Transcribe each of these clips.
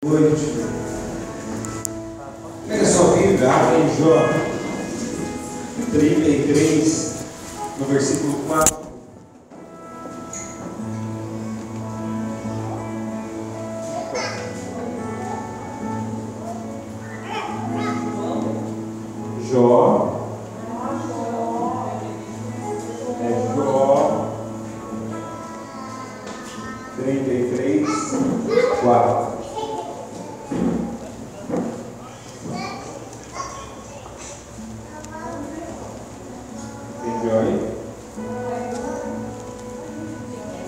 Noite. Pega sua Bíblia, abre em Jó 33, no versículo 4. Jó 33, 4.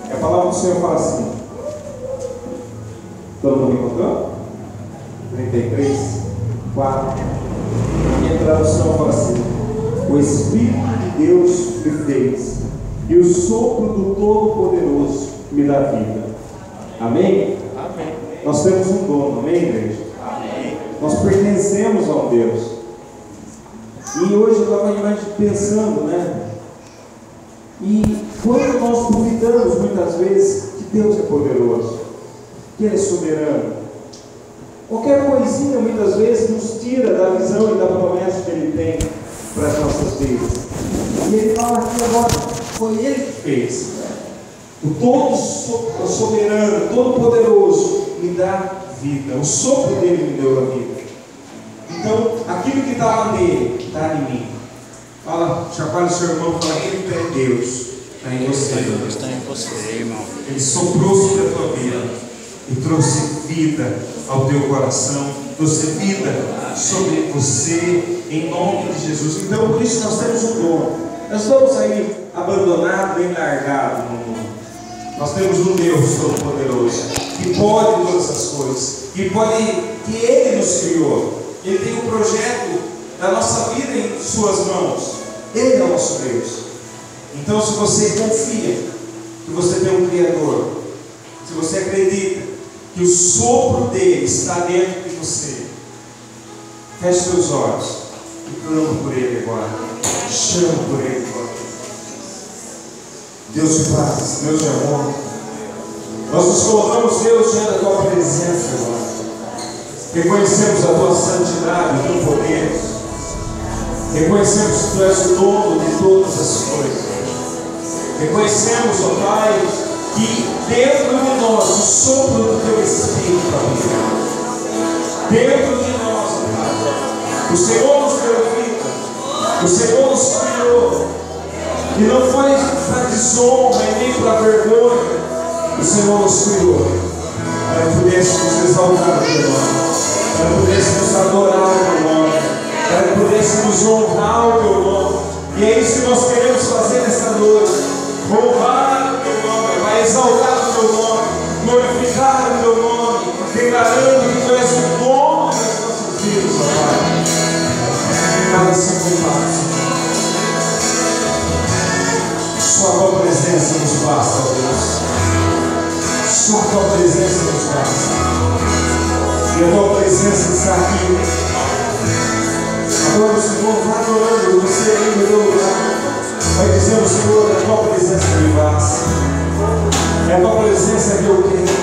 A palavra do Senhor fala assim. Todo mundo encontrou? 33, 4. A minha tradução fala assim: o Espírito de Deus me fez, e o sopro do Todo-Poderoso me dá vida. Amém? Amém. Nós temos um dono, amém, igreja? Amém. Nós pertencemos a um Deus. E hoje eu estava pensando, né? E quando nós duvidamos muitas vezes que Deus é poderoso, que Ele é soberano, qualquer coisinha muitas vezes nos tira da visão e da promessa que Ele tem para as nossas vidas. E Ele fala aqui agora, foi Ele que fez. O todo soberano, todo poderoso me dá vida. O sopro dele me deu a vida. Então, aquilo que estava nele, está em mim. Fala, chacoalha o seu irmão, fala, Ele está em Deus, está em você. Está em você, irmão. Ele soprou sobre a tua vida e trouxe vida ao teu coração, trouxe vida sobre você, em nome de Jesus. Então, por isso nós temos um dom. Nós estamos aí abandonados, bem largados no mundo. Nós temos um Deus Todo-Poderoso, que pode todas essas coisas, que Ele nos criou. Ele tem um projeto da nossa vida em suas mãos. Ele é o nosso Deus. Então, se você confia que você tem um Criador, se você acredita que o sopro dele está dentro de você, feche seus olhos e clama por Ele agora. Chama por Ele agora. Deus de paz, Deus de amor, nós nos colocamos, Deus, diante da tua presença agora. Reconhecemos a tua santidade, o teu poder. Reconhecemos que tu és o dono de todas as coisas. Reconhecemos, ó Pai, que dentro de nós o sopro do teu Espírito habita. Dentro de nós, ó Pai, o Senhor nos deu vida, o Senhor nos criou, e não foi para desonra e nem para vergonha. O Senhor nos criou para que pudéssemos exaltar o teu nome, para que pudéssemos adorar o teu nome, para que pudéssemos honrar o teu nome. E é isso que nós queremos fazer nesta noite: honrar o teu nome, vai exaltar o teu nome, glorificar o teu nome, declarando que tu és o dono das nossas vidas, ó Pai. Cala-se com paz. Só a tua presença nos basta, Deus. Só a tua presença nos basta. E a tua presença está aqui. Agora o Senhor vai adorando você aí no teu lugar. Vai dizendo, Senhor, é a tua presença que me basta. É a tua presença que eu quero.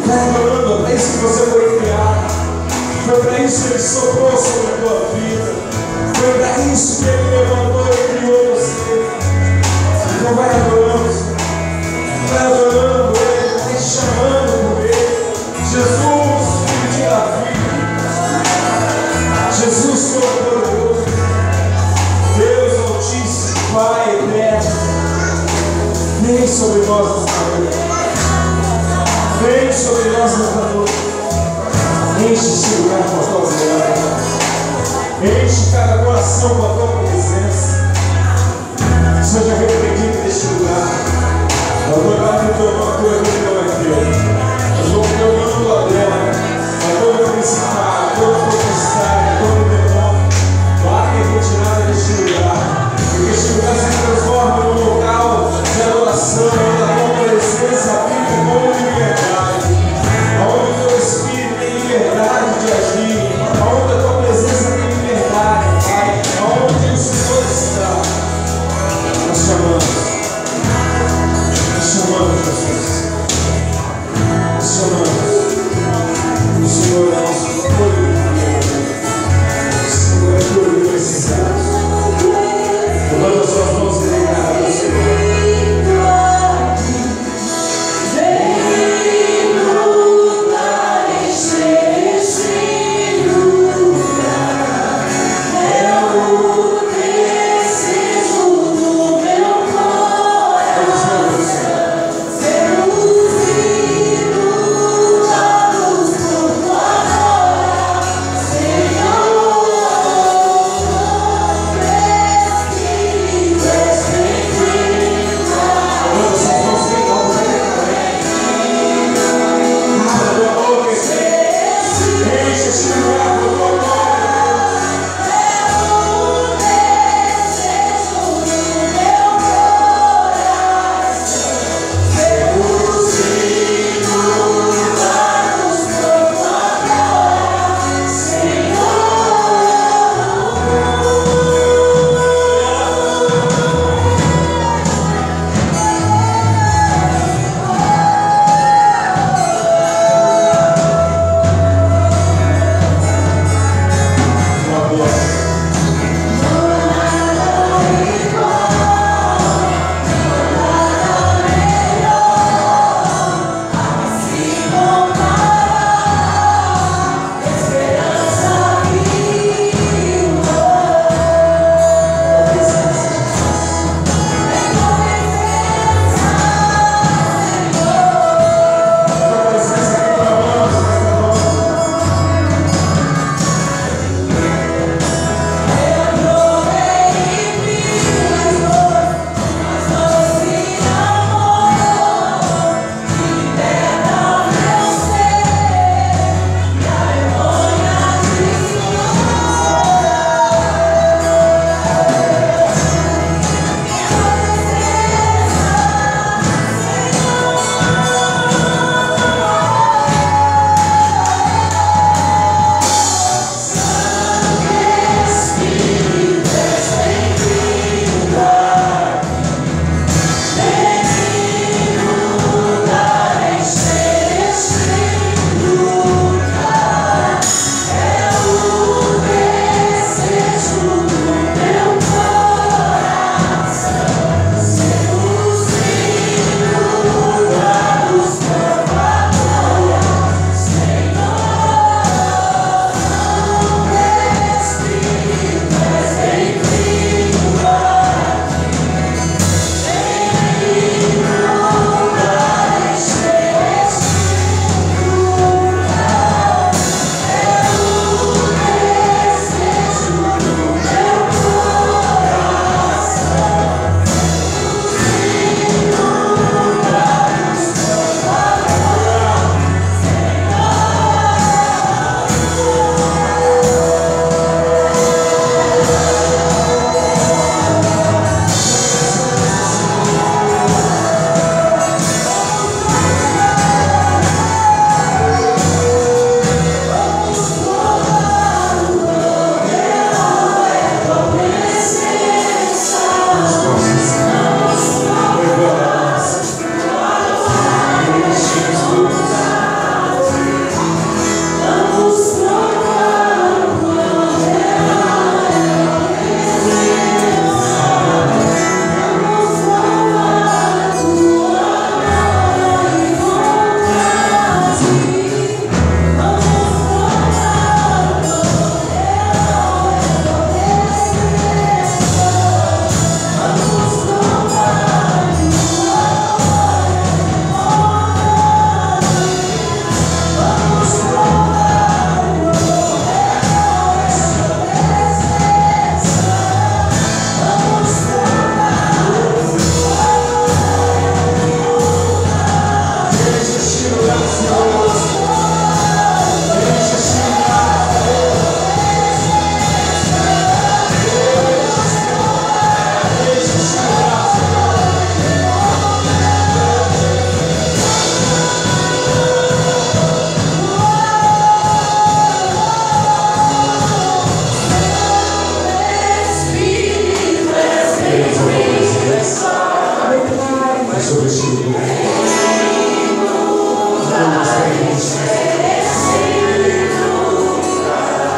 Vai adorando, é para isso que você foi criado. Foi para isso que Ele soprou sobre a tua vida. Foi para isso que Ele levantou e criou você. Então vai adorando, Ele, vai chamando por Ele. Jesus, Filho da vida, Jesus Todo-Poderoso, Deus Altíssimo, Pai eterno, vem sobre nós nesta noite, vem sobre nós nesta noite, enche este lugar com a tua glória, enche cada coração com a tua presença. Seja repreendido neste lugar. Nós adoramos o teu nome, a tua religião é teu. Nós vamos teu nome glória, a todo principado, a todo potestade, a todo demônio. Larga e retirada deste lugar. Porque este lugar se transforma num local de adoração, onde a tua presença fica com liberdade. Onde o teu Espírito tem liberdade de agir. Onde a tua presença tem liberdade, Pai. Onde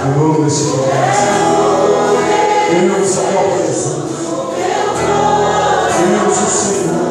Eu amo este lugar. Eu amo essa tua presença. Eu amo o Senhor.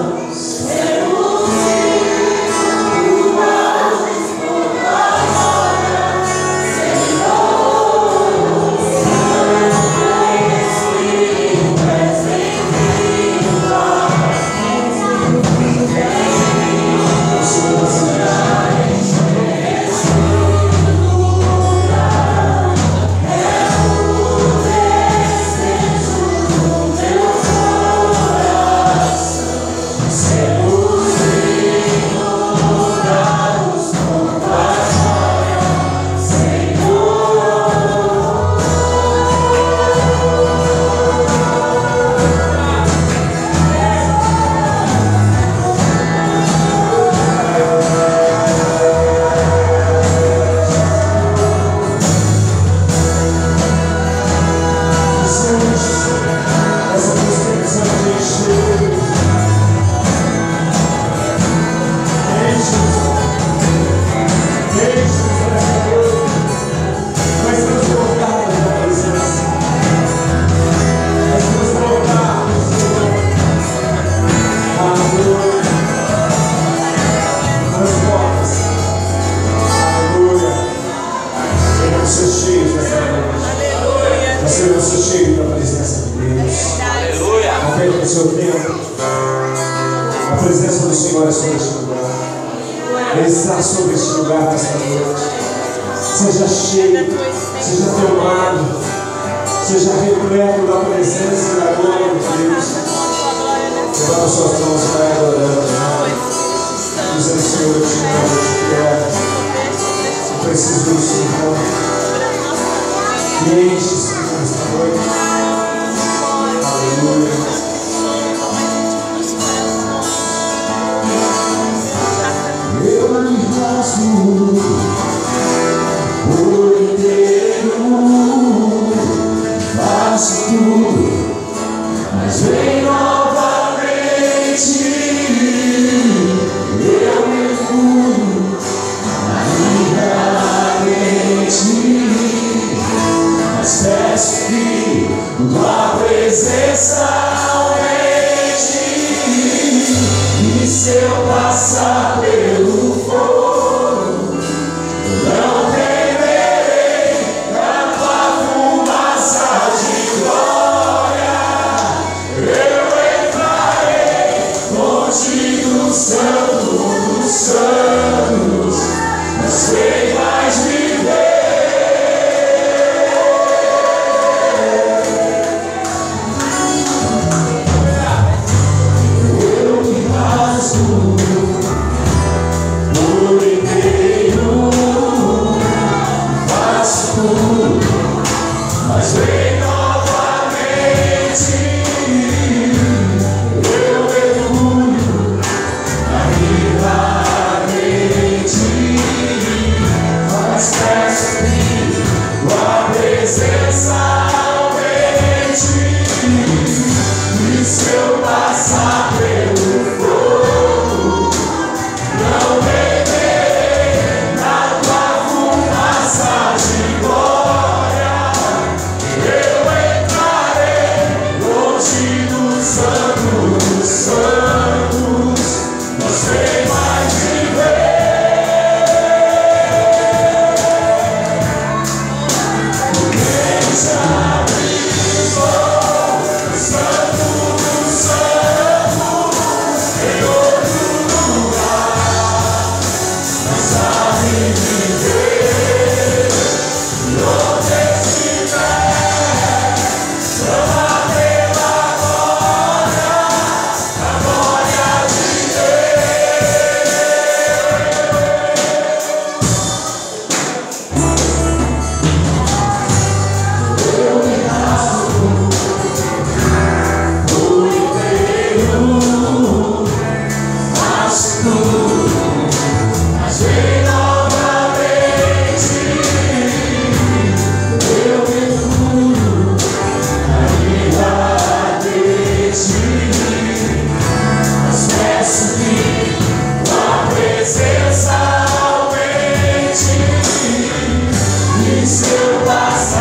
seu passado.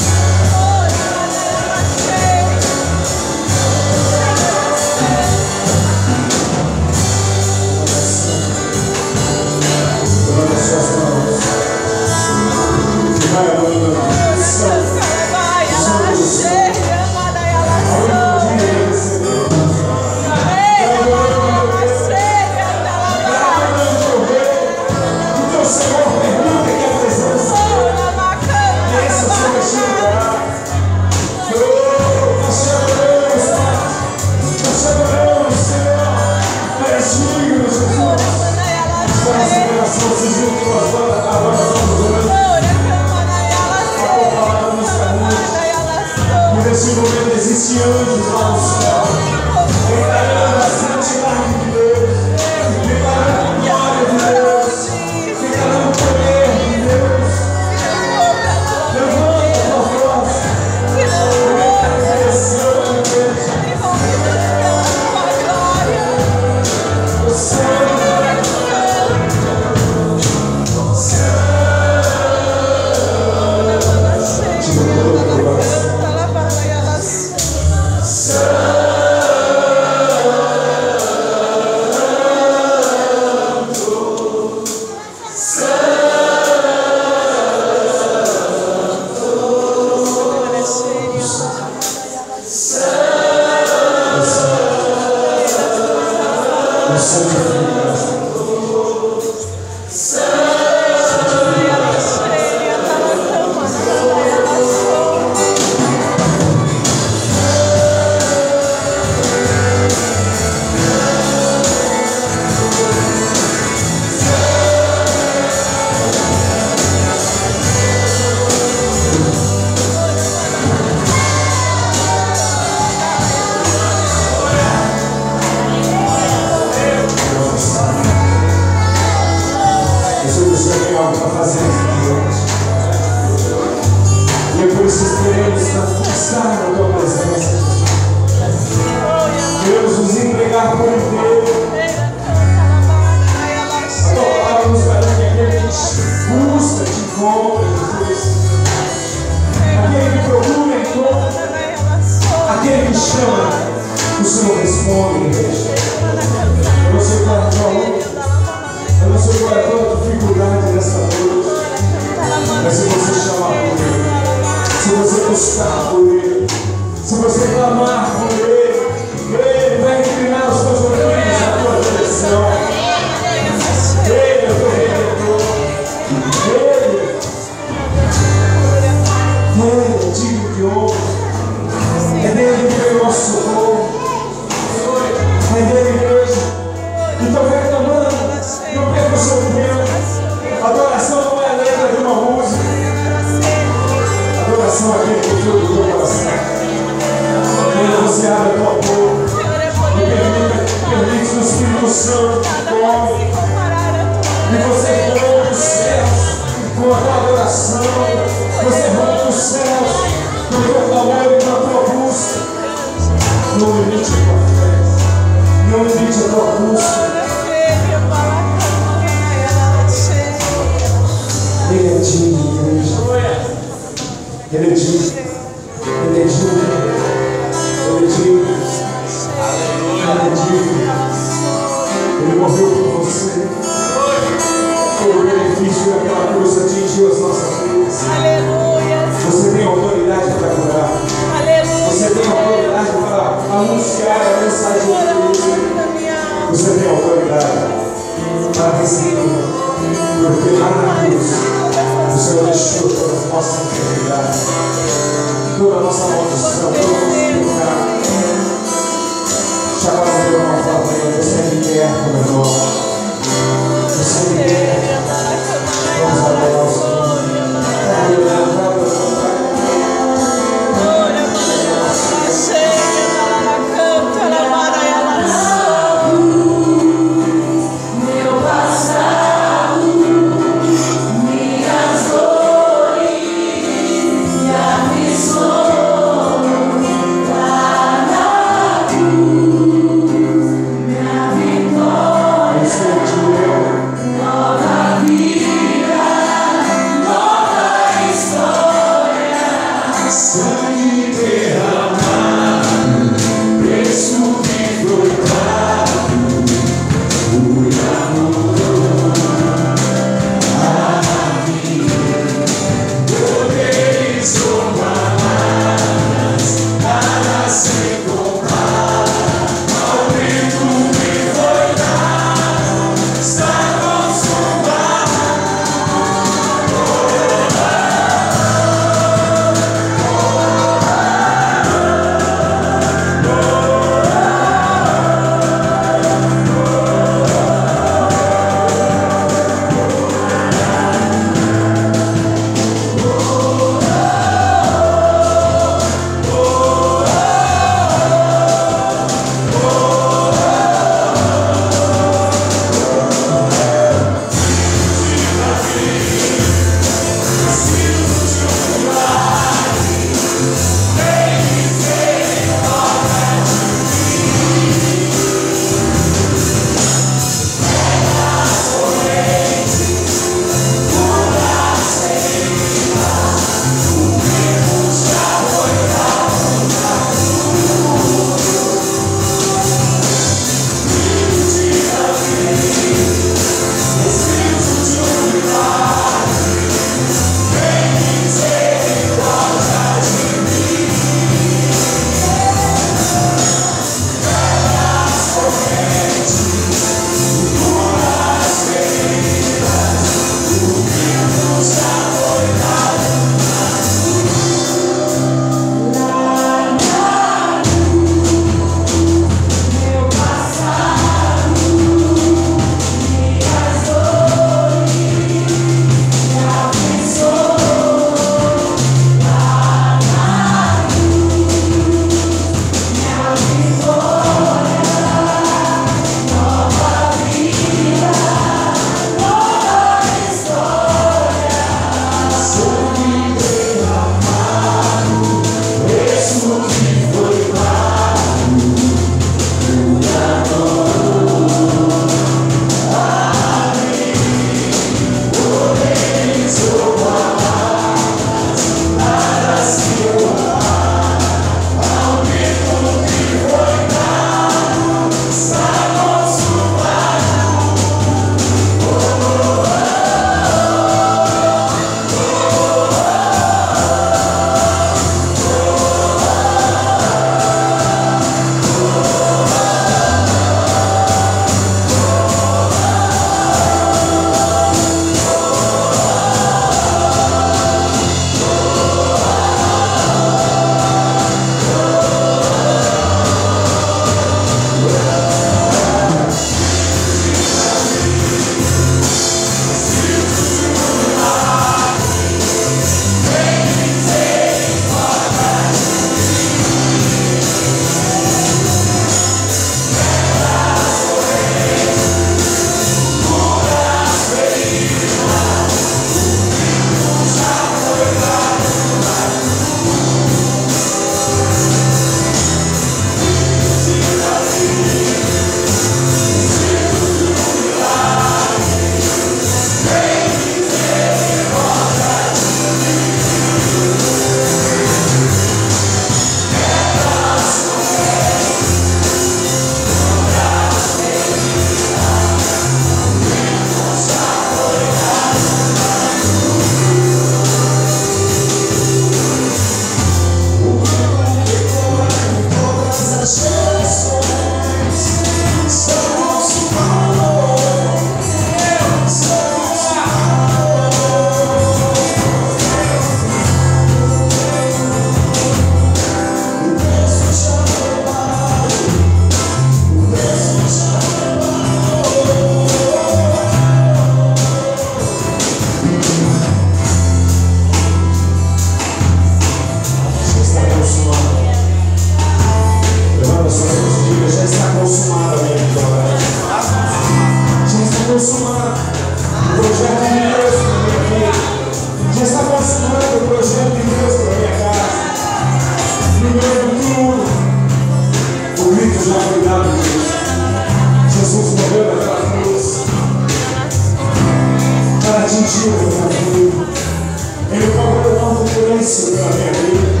pela minha vida.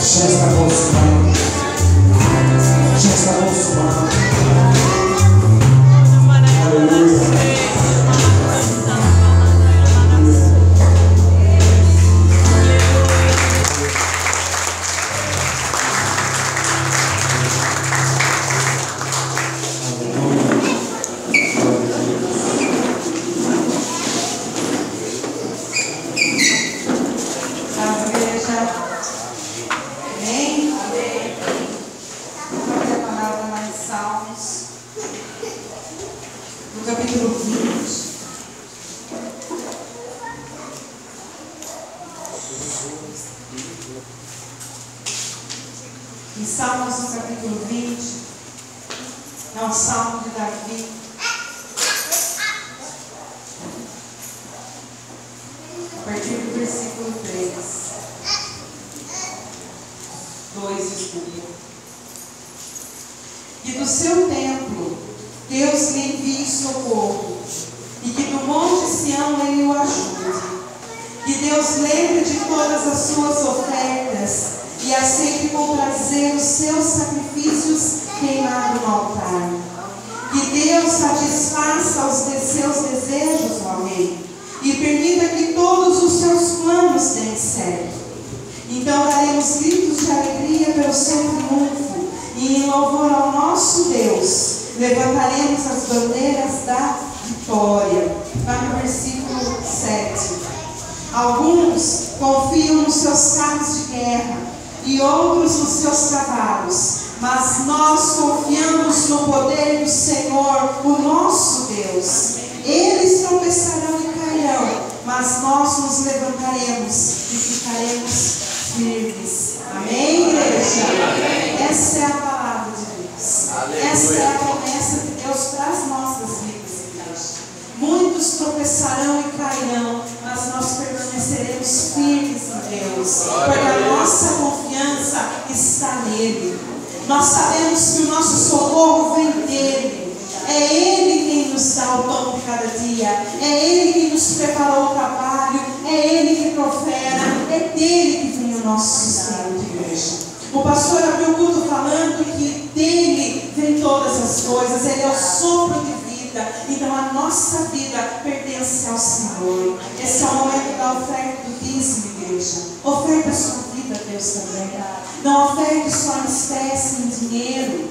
Já está consumado. Já está consumado. Aleluia. Em Salmos, no capítulo 20, é um salmo de Davi. A partir do versículo 3, 2 escolhido. Que do seu templo Deus lhe envie socorro, e que do monte Sião ele o ajude. Que Deus lembre de todas as suas ofertas e aceite com prazer os seus sacrifícios queimados no altar. Que Deus satisfaça os seus desejos, ó Rei, e permita que todos os seus planos deem certo. Então daremos gritos de alegria pelo seu triunfo, e em louvor ao nosso Deus levantaremos as bandeiras da vitória. Vai no versículo 7. Alguns confiam nos seus carros de guerra e outros nos seus cavalos, mas nós confiamos no poder do Senhor, o nosso Deus. Eles tropeçarão e cairão, mas nós nos levantaremos e ficaremos firmes. Amém, igreja? Essa é a palavra de Deus. Essa é a promessa de Deus para as nossas vidas, igreja. Muitos tropeçarão e cairão, mas nós permaneceremos firmes em Deus, porque a nossa confiança está nele. Nós sabemos que o nosso socorro vem dele. É ele quem nos dá o pão de cada dia. É ele quem nos preparou o trabalho. É ele que profera. É dele que vem o nosso sustento, igreja. O pastor abriu o culto falando que dele vem todas as coisas. Ele é o sopro de vida. Então a nossa vida pertence ao Senhor. Esse é o momento da oferta do dízimo, igreja. Oferta a sua vida a Deus também. Não oferte só em espécie, em dinheiro.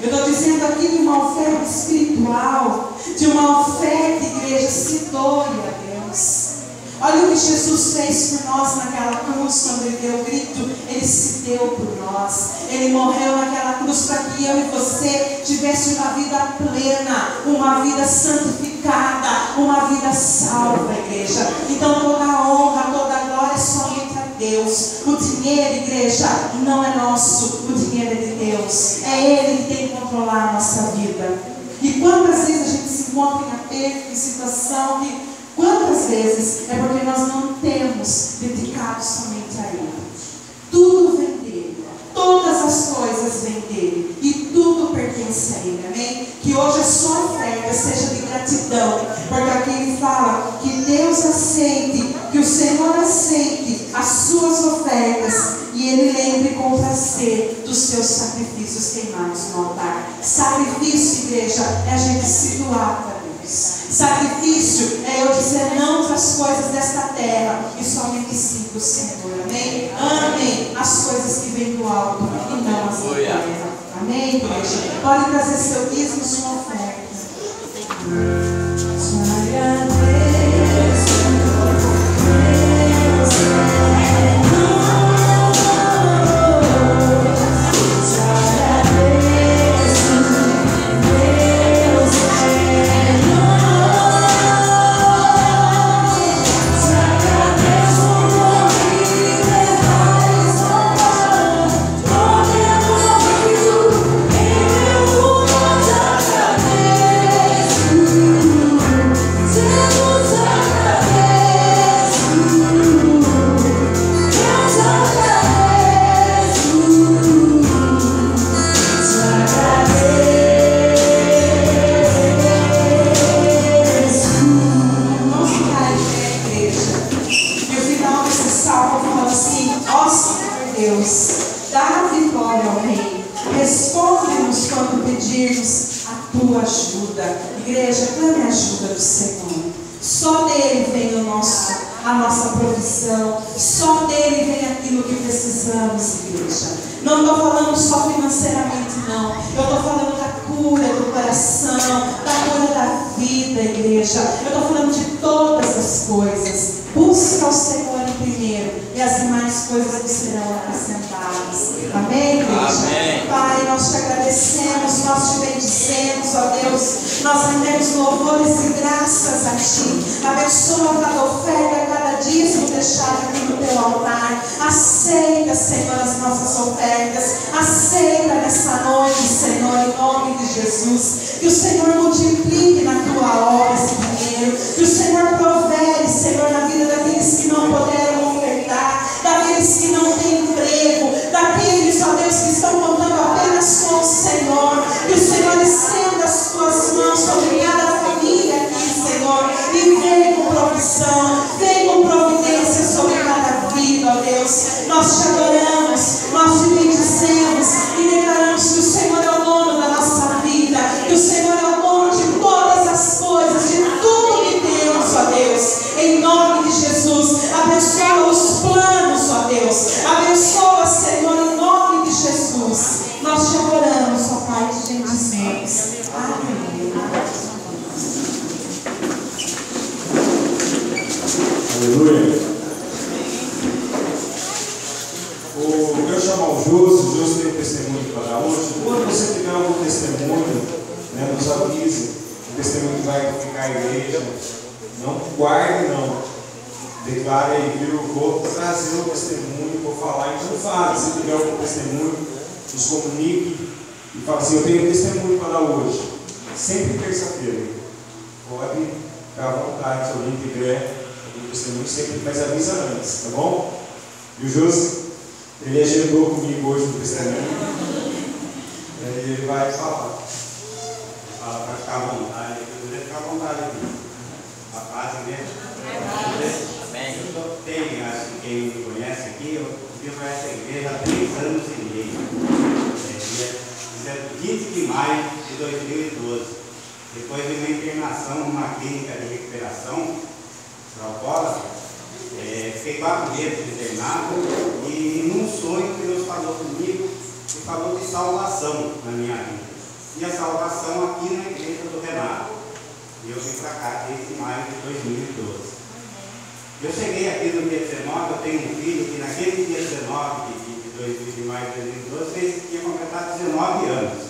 Eu estou dizendo aqui de uma oferta espiritual, de uma oferta, igreja, se doe a Deus. Olha o que Jesus fez por nós naquela cruz, quando ele deu o grito, ele se deu por nós. Ele morreu naquela cruz para que eu e você tivesse uma vida plena, uma vida santificada, uma vida salva, igreja. Então toda a honra, toda a glória é somente a Deus. O dinheiro, igreja, não é nosso, o dinheiro é de Deus. É Ele que tem que controlar a nossa vida. E quantas vezes a gente se encontra em aperto, em situação que... Quantas vezes é porque nós não temos dedicado somente a Ele. Tudo vem dele, todas as coisas vêm dele e tudo pertence a Ele, amém? Que hoje a sua oferta seja de gratidão, porque aqui ele fala que Deus aceite, que o Senhor aceite as suas ofertas e Ele lembre com prazer dos seus sacrifícios queimados no altar. Sacrifício, igreja, é a gente se doar para Deus. Sacrifício é eu dizer não para as coisas desta terra e somente sim para o Senhor, amém? Amém. As coisas que vêm do alto e não as da terra, amém, igreja? Pode trazer seu dízimo, sua oferta. Te agradeço, Temos Salmo fala assim: ó Senhor Deus, dá a vitória ao Rei. Responde-nos quando pedirmos a tua ajuda. Igreja, clame a ajuda do Senhor. Só dele vem a nossa provisão. Só dele vem aquilo que precisamos, igreja. Não estou falando só financeiramente, não. Eu estou falando da cura do coração, da cura da vida, igreja. Eu estou falando de todas as coisas. Busca o Senhor em primeiro, e as demais coisas lhe serão acrescentadas. Amém, igreja? Amém. Pai, nós te agradecemos, nós te bendizemos, ó Deus. Nós rendemos louvores e graças a Ti. Abençoa cada oferta, cada dízimo deixado aqui no Teu altar. Aceita, Senhor, as nossas ofertas. Aceita nessa noite, Senhor, em nome de Jesus. Que o Senhor multiplique na Tua obra esse dinheiro. Que o Senhor provere, Senhor, na vida daqueles que não puderam ofertar, daqueles que não têm emprego, daqueles, ó Deus, que estão contando apenas com o Senhor. Que o Senhor estenda as Tuas mãos sobre cada família aqui, Senhor, e vem com provisão, vem com providência sobre cada vida, ó Deus. Nós te adoramos, nós te bendizemos e declaramos que o Senhor é o dono da nossa vida, que o Senhor é o dono de todas as coisas, de tudo que temos, ó Deus. Em nome de Jesus, abençoa os planos, ó Deus. Abençoa, Senhor, em nome de Jesus. Nós te adoramos, ó Pai, te bendizemos. Amém. Aleluia. Eu chamo o Júlio tem um testemunho para dar hoje. Quando você tiver algum testemunho, né, nos avise. O testemunho que vai ficar à igreja. Não guarde, não. Declare aí, viu? Vou trazer o testemunho, vou falar. Então fale, se tiver algum testemunho, nos comunique e fala assim: eu tenho um testemunho para dar hoje. Sempre terça-feira. Pode ficar à vontade, se alguém tiver algum testemunho, sempre, mas avisa antes, tá bom? E o José, ele agendou comigo hoje no testemunho. E ele vai falar. Fala para ficar à vontade, eu ficar à vontade aqui. A paz, igreja. Amém. Eu tenho, acho que quem me conhece aqui, eu vivo essa igreja há 3 anos e meio. Dia 20 de maio de 2012. Depois de uma internação numa clínica de recuperação para alcoólatra, fiquei 4 meses internado e num sonho Deus falou comigo e falou de salvação na minha vida. E a salvação aqui na igreja do Renato. E eu vim para cá desde maio de 2012. Eu cheguei aqui no dia 19, eu tenho um filho que naquele dia 19 de maio de 2012 ia completar 19 anos.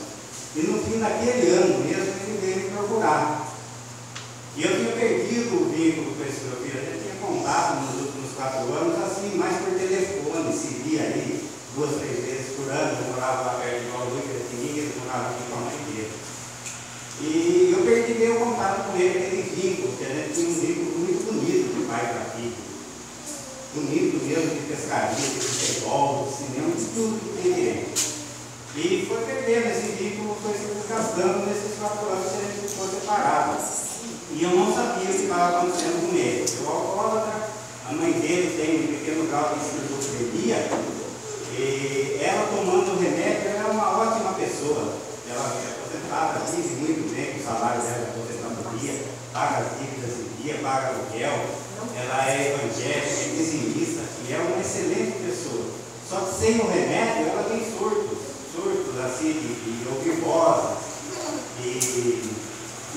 E no fim daquele ano mesmo ele veio me procurar. E eu tinha perdido o vínculo com esse meu filho. A gente tinha contato nos últimos 4 anos, assim, mais por telefone, se via aí 2, 3 vezes por ano. Eu morava lá perto de Bauru, ele morava aqui com a mãe dele. E eu perdi meu contato com ele, aquele vínculo, que a gente tinha um vínculo muito bonito de pai para filho. Bonito mesmo, de pescaria, de futebol, de cinema, de tudo que tem ele. E foi perdendo esse vínculo, foi se desgastando nesses 4 anos que a gente ficou separado. E eu não sabia o que estava acontecendo com ele. Eu alcoólatra, a mãe dele tem um pequeno grau de esquizofrenia, e ela tomando o remédio, ela é uma ótima pessoa. Ela é aposentada, vive muito bem com o salário dela de aposentadoria, paga as dívidas em dia, paga aluguel. Ela é evangélica, é dizimista e é uma excelente pessoa. Só que sem o remédio ela tem surtos assim, de ouvir vozes,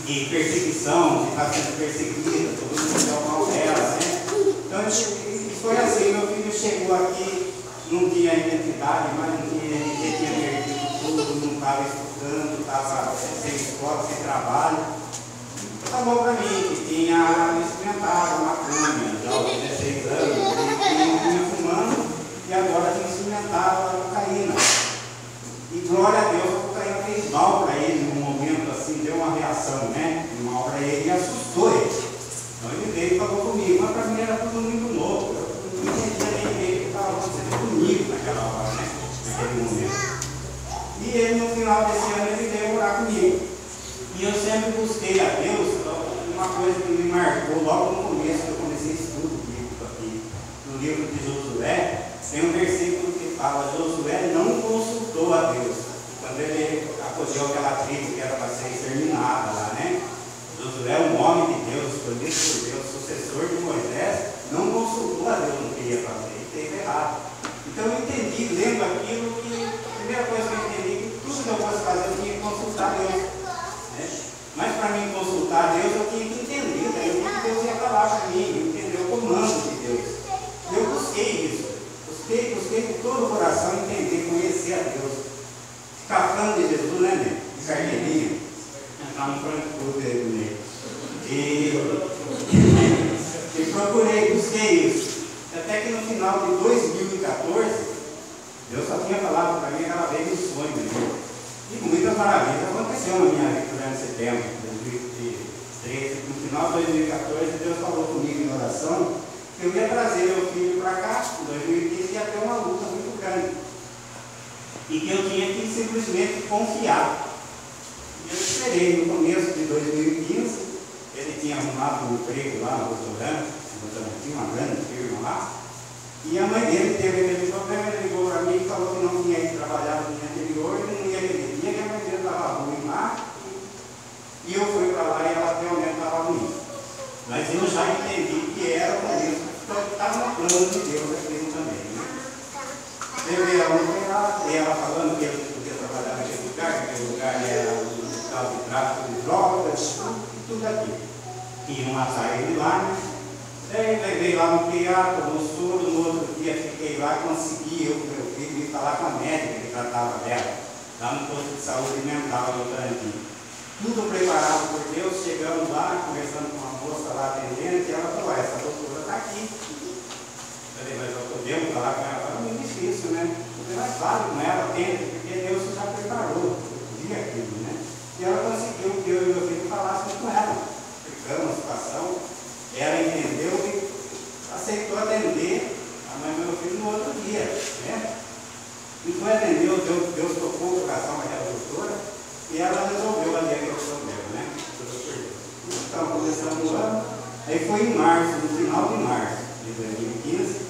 de perseguição, de estar sendo perseguida, todo mundo é o mal dela, né? Então isso foi assim, meu filho chegou aqui, não tinha identidade, mas não tinha, ele tinha perdido tudo, não estava estudando, estava sem escola, sem trabalho. Falou para mim que tinha experimentado maconha já aos 16 anos, ele tinha fumando e agora tinha experimentado a cocaína. E glória a Deus, a cocaína fez mal para ele num momento assim, deu uma reação, né? Mal para ele e assustou ele. Então ele veio e falou comigo, mas para mim era tudo muito novo, eu não entendia nem bem o que estava acontecendo comigo naquela hora, né? Naquele momento. E ele no final desse ano ele veio orar comigo. E eu sempre busquei a Deus, uma coisa que me marcou logo no começo, que eu comecei estudo bíblico aqui no livro de Josué, tem um versículo que fala: Josué não consultou a Deus. Quando ele acolheu aquela tribo que era para ser exterminada lá, né? Josué, um homem de Deus, escolhido por Deus, sucessor de Moisés, não consultou a Deus no que ia fazer, ele teve errado. Então eu entendi, lendo aquilo, que a primeira coisa que eu entendi, que tudo que eu fosse fazer eu tinha que consultar Deus. Né? Mas para mim consultar Deus, eu tinha que entender, né? O que Deus ia falar para mim, entender o comando de Deus. E eu busquei isso, busquei com todo o coração entender, conhecer a Deus. Ficar fã de Jesus, né, né? De carneirinha. Entrar no franco dele, né? E procurei, busquei isso. Até que no final de 2014, Deus só tinha falado para mim aquela vez um sonho, né? E muitas maravilhas aconteceram na minha vida durante esse tempo, 2013. No final de 2014, Deus falou comigo em oração que eu ia trazer meu filho para cá. Em 2015 ia ter uma luta muito grande. E que eu tinha que simplesmente confiar. E eu esperei no começo de 2015, ele tinha arrumado um emprego lá no restaurante, tinha uma grande firma lá, e a mãe dele teve aquele problema, ele ligou para mim e falou que não tinha ido trabalhar no dia anterior, ele não ia aquele dia, que a mãe dele estava ruim lá, e eu fui para lá e ela realmente estava ruim. Mas eu já entendi que era para isso, que estava no plano de Deus aquilo também, né? Levei ela no lá, e ela falando que ele podia trabalhar naquele lugar, que aquele lugar era um local de tráfico de drogas, tudo aquilo. Iam matar ele lá, né? Daí levei lá no PA, tomou soro, no outro dia fiquei lá, consegui eu com meu filho ir falar com a médica que tratava dela, lá no posto de saúde mental do Votorantim. Tudo preparado por Deus, chegamos lá, conversando com uma moça lá atendente, e ela falou: essa doutora está aqui. Falei: mas eu podemos falar com ela? Foi muito difícil, né? Falei: mas fale com ela, atende, porque Deus já preparou o dia aquilo, né? E ela conseguiu que eu e meu filho falassem com ela. Explicamos a situação, ela entendeu e aceitou atender a mãe do meu filho no outro dia, né? E foi atendeu, Deus tocou o coração daquela doutora e ela resolveu ali aquele problema, né? Então, começamos o ano, aí foi em março, no final de março de 2015,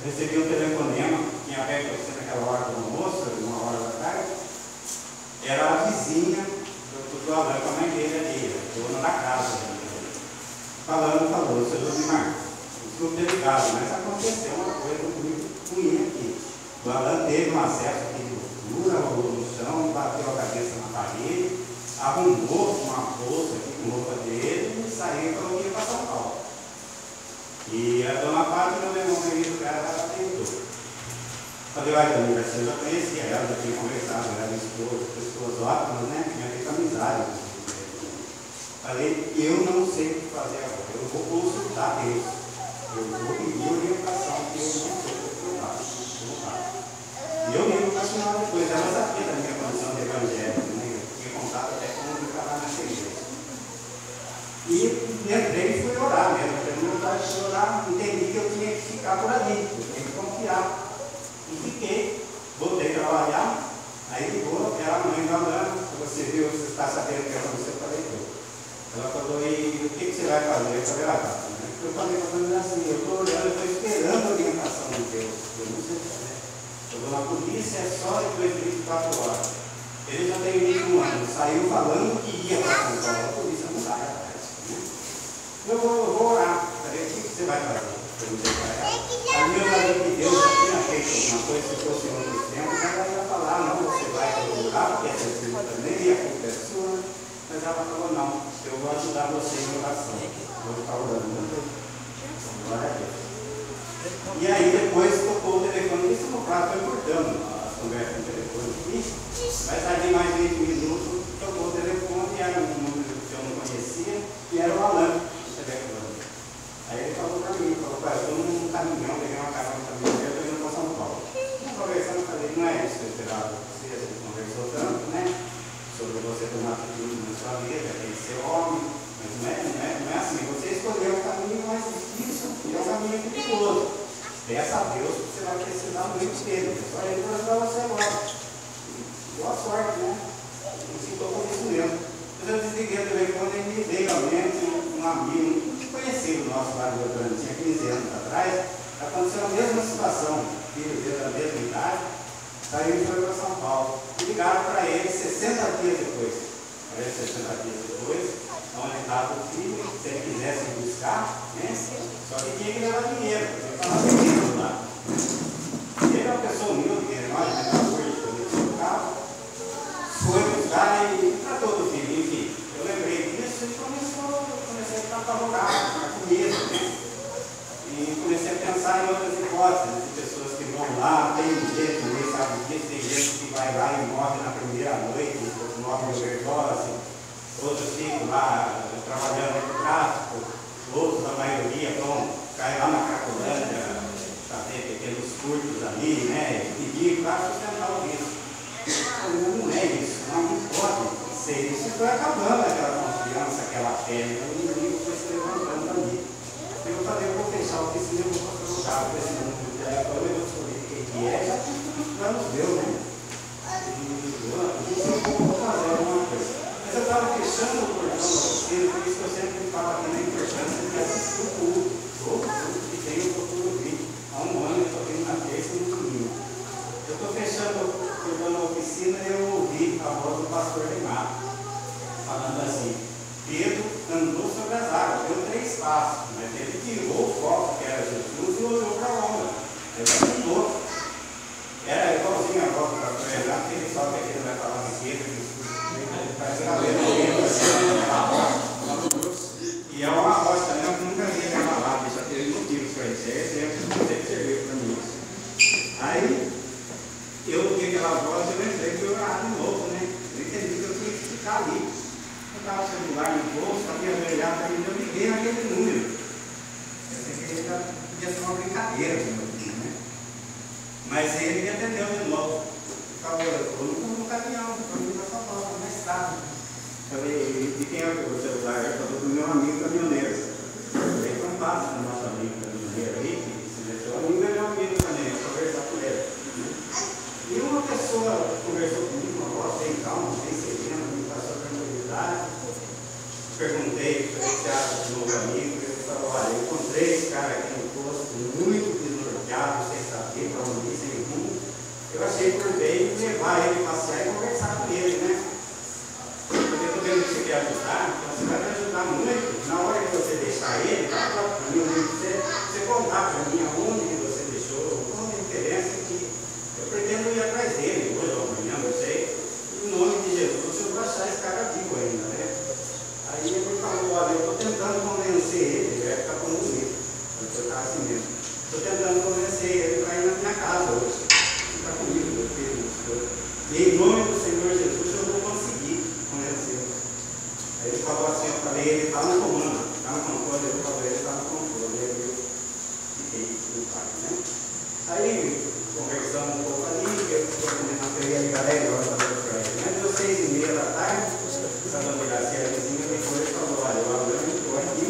recebi um telefonema, tinha aberto você naquela hora do almoço, uma hora da tarde, era a vizinha do Alain com a mãe dele ali, dona da casa, falou, seu Josimar, desculpe ter ligado, mas aconteceu uma coisa muito ruim aqui. O Alain teve um acesso aqui de loucura, rolou no chão, bateu a cabeça na parede, arrumou uma bolsa aqui com roupa dele e saiu e falou que ia para São Paulo. E a dona Fátima levou o menino para ela, ela tentou. Falei: olha, amiga, eu já conhecia ela, já tinha conversado, ela era pessoas ótimas, né? Tinha feito amizade. Falei: eu não sei o que fazer agora, eu vou consultar Deus, eu vou pedir orientação, que eu não sei o que eu faço. E eu lembro para a senhora depois, ela sabia da minha condição de evangélico, né? Eu tinha contato até com o que estava nessa igreja. E entrei e fui orar mesmo, eu tenho vontade de orar, entendi que eu tinha que ficar por ali, eu tinha que confiar. E fiquei, voltei a trabalhar, aí ligou, era a mãe da Lana, você viu, você está sabendo o que aconteceu? Eu falei: eu. Ela falou: e o que você vai fazer? Eu falei: eu falei assim, eu estou olhando, eu estou esperando a orientação de Deus, eu não sei fazer. Eu vou na polícia, é só depois de 24 horas. Ele já tem 21 anos, saiu falando que ia para São Paulo, a polícia não sai atrás. Eu vou orar. Falei: o que você vai fazer? Eu não sei fazer. Ali eu falei que Deus já tinha feito alguma coisa, se fosse em outros tempos, ela ia falar: não, você vai orar, porque essa pessoa também ia com pessoa. Mas ela falou: não, eu vou ajudar você em oração. Vou ficar orando. Glória a Deus. E aí depois tocou o telefone, isso no prato foi cortando as conversas no telefone aqui, mas ali mais 20 minutos tocou o telefone, era um número que eu não conhecia, e era o Alain no telefone. Aí ele falou para mim, eu estou num caminhão, peguei uma carona no caminhão, eu estou indo para São Paulo. Conversando, eu falei: não é isso que eu esperava de você, a gente conversou tanto, né? Sobre você tomar atitude na sua vida, tem que ser homem, mas não é assim. Você escolheu o caminho mais difícil e é o caminho perigoso. Peça a Deus que você vai precisar muito dele. É só ele para ajudar você agora. Boa sorte, né? Eu sinto com isso mesmo. Mas eu desliguei o telefone e me veio à mente um amigo, um conhecido nosso lá no Rio Grande, tinha 15 anos atrás, a Aconteceu a mesma situação, filho dele da mesma idade, saiu e foi para São Paulo. E ligaram para ele 60 dias depois. Para ele, 60 dias depois, onde estava o filho, se ele quisesse buscar, né? Só que tinha que levar dinheiro, porque ele estava vendendo lá. Ele é uma pessoa humilde, que nós, né? O carro, foi buscar e tratou do filho. Enfim, eu lembrei disso e comecei a ficar apavorado, ficar com medo, né? E comecei a pensar em outras hipóteses, de pessoas que vão lá, tem gente, ninguém sabe disso, tem gente que vai lá e morre na primeira noite, outros morrem de overdose, outros ficam lá trabalhando no tráfico, outros, a maioria, caem lá na Cracolândia, fazer pequenos curtos ali, né? Pedir para sustentar o risco. Não é isso, não pode ser isso. Isso foi acabando aquela confiança, aquela fé, né? O inimigo foi se levantando ali. Eu falei, eu vou fechar o oficina, eu vou colocar para esse mundo de telefone, eu vou descobrir quem que é, já nos deu, né? E eu vou fazer alguma coisa. Mas eu estava fechando o portão da oficina, por isso que eu sempre falo aqui na importância de assistir o culto. Todo culto que tem, eu procuro vir. Há um ano eu estou vindo na terça e no domingo. Eu estou fechando o portão da oficina e eu ouvi a voz do pastor Neymar falando assim: Pedro andou sobre as águas, deu 3 passos, mas ele tirou o foco que era Jesus e olhou para a onda. Ele afundou. Era igualzinho a volta para o Renato, que ele sobe aqui, ele vai falar de Pedro, ele faz cabelo e é uma rocha, né? Eu nunca vi ele falar, já teve motivos para isso, é exemplo, você serviu para mim. Aí, eu ouvi aquela voz, eu lembrei que eu orar de novo, né? Eu entendi que eu tinha que ficar ali. Estava o celular no bolso, havia olhado para mim, eu liguei naquele número. Eu pensei que ele podia ser uma brincadeira com meu filho, né? Mas ele me atendeu de novo. Ele falou, eu não no caminhão, estou indo para São Paulo, mais tarde. Falei, e quem é o celular? Ele falou do meu amigo caminhoneiro. Ele não passa no nosso amigo caminhoneiro aí, que se deixou amigo, é meu amigo também, eu conversar com ele. E uma pessoa conversou comigo, uma voz bem calma, bem serena, me passou tranquilidade. Perguntei para esse novo amigo, ele falou: olha, eu encontrei esse cara aqui no posto, muito desnorteado, sem saber para onde ir, sem rumo. Eu achei por bem levar ele, passear e conversar com ele, né? Porque eu estou vendo que você quer ajudar, então você vai me ajudar muito. Na hora que você deixar ele, para mim, você contar para mim aonde que você deixou, qual a diferença que eu pretendo ir atrás dele hoje ou amanhã, não sei. Em nome de Jesus, eu vou achar esse cara vivo ainda, né? Aí ele falou: olha, eu estou tentando convencer ele, ele vai ficar com medo. Eu estou assim mesmo. Estou tentando convencer ele para ir na minha casa hoje. Ficar comigo, meu filho. E em nome do Senhor Jesus eu vou conseguir convencê-lo. Aí ele falou assim, eu falei, ele está no comando, está no controle, ele falou, ele está no controle. Aí eu fiquei no parque, né? Aí conversamos um pouco ali, eu ia ligar 10 horas para ele. Mas deu 6h30 da tarde, estava na delegacia vizinha, depois falou: olha, o Abraham entrou aqui,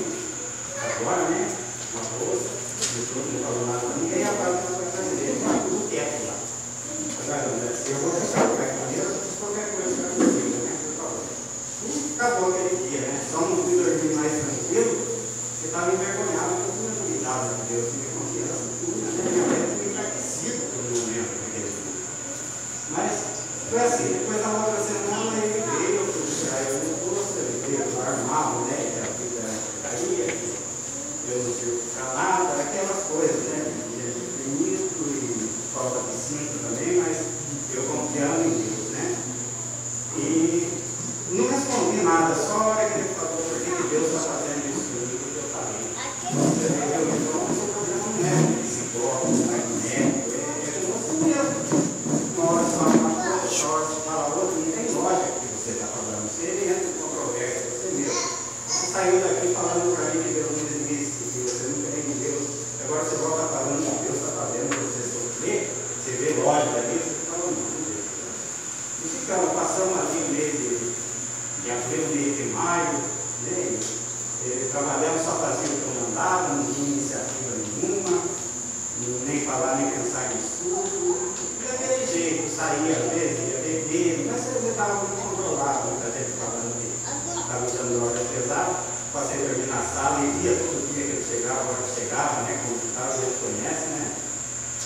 agora, né? Uma bolsa, não falou nada para ninguém, a parte não vai fazer dele, está tudo quieto lá. Eu vou ficar com qualquer coisa que aconteça, né? Acabou aquele dia, né? Só não fui dormir mais tranquilo, porque estava envergonhado com toda a duvidade de Deus, minha confiança, tudo, né? Minha mãe foi enfraquecida por um momento daquele dia. Mas foi assim, depois da outra semana ele veio, eu fui tirar ele no posto, ele veio armado, né? Que a vida caía, eu não sirvo para nada, aquelas coisas, né? De ministro e falta de cinto também, mas eu confiando em Deus, né? E não respondi nada, só a hora que ele falou por que Deus está fazendo isso comigo, que eu falei. Então, o seu problema não é um psicólogo, não é um médico, é você mesmo. Uma hora você fala uma coisa, fala outra, não tem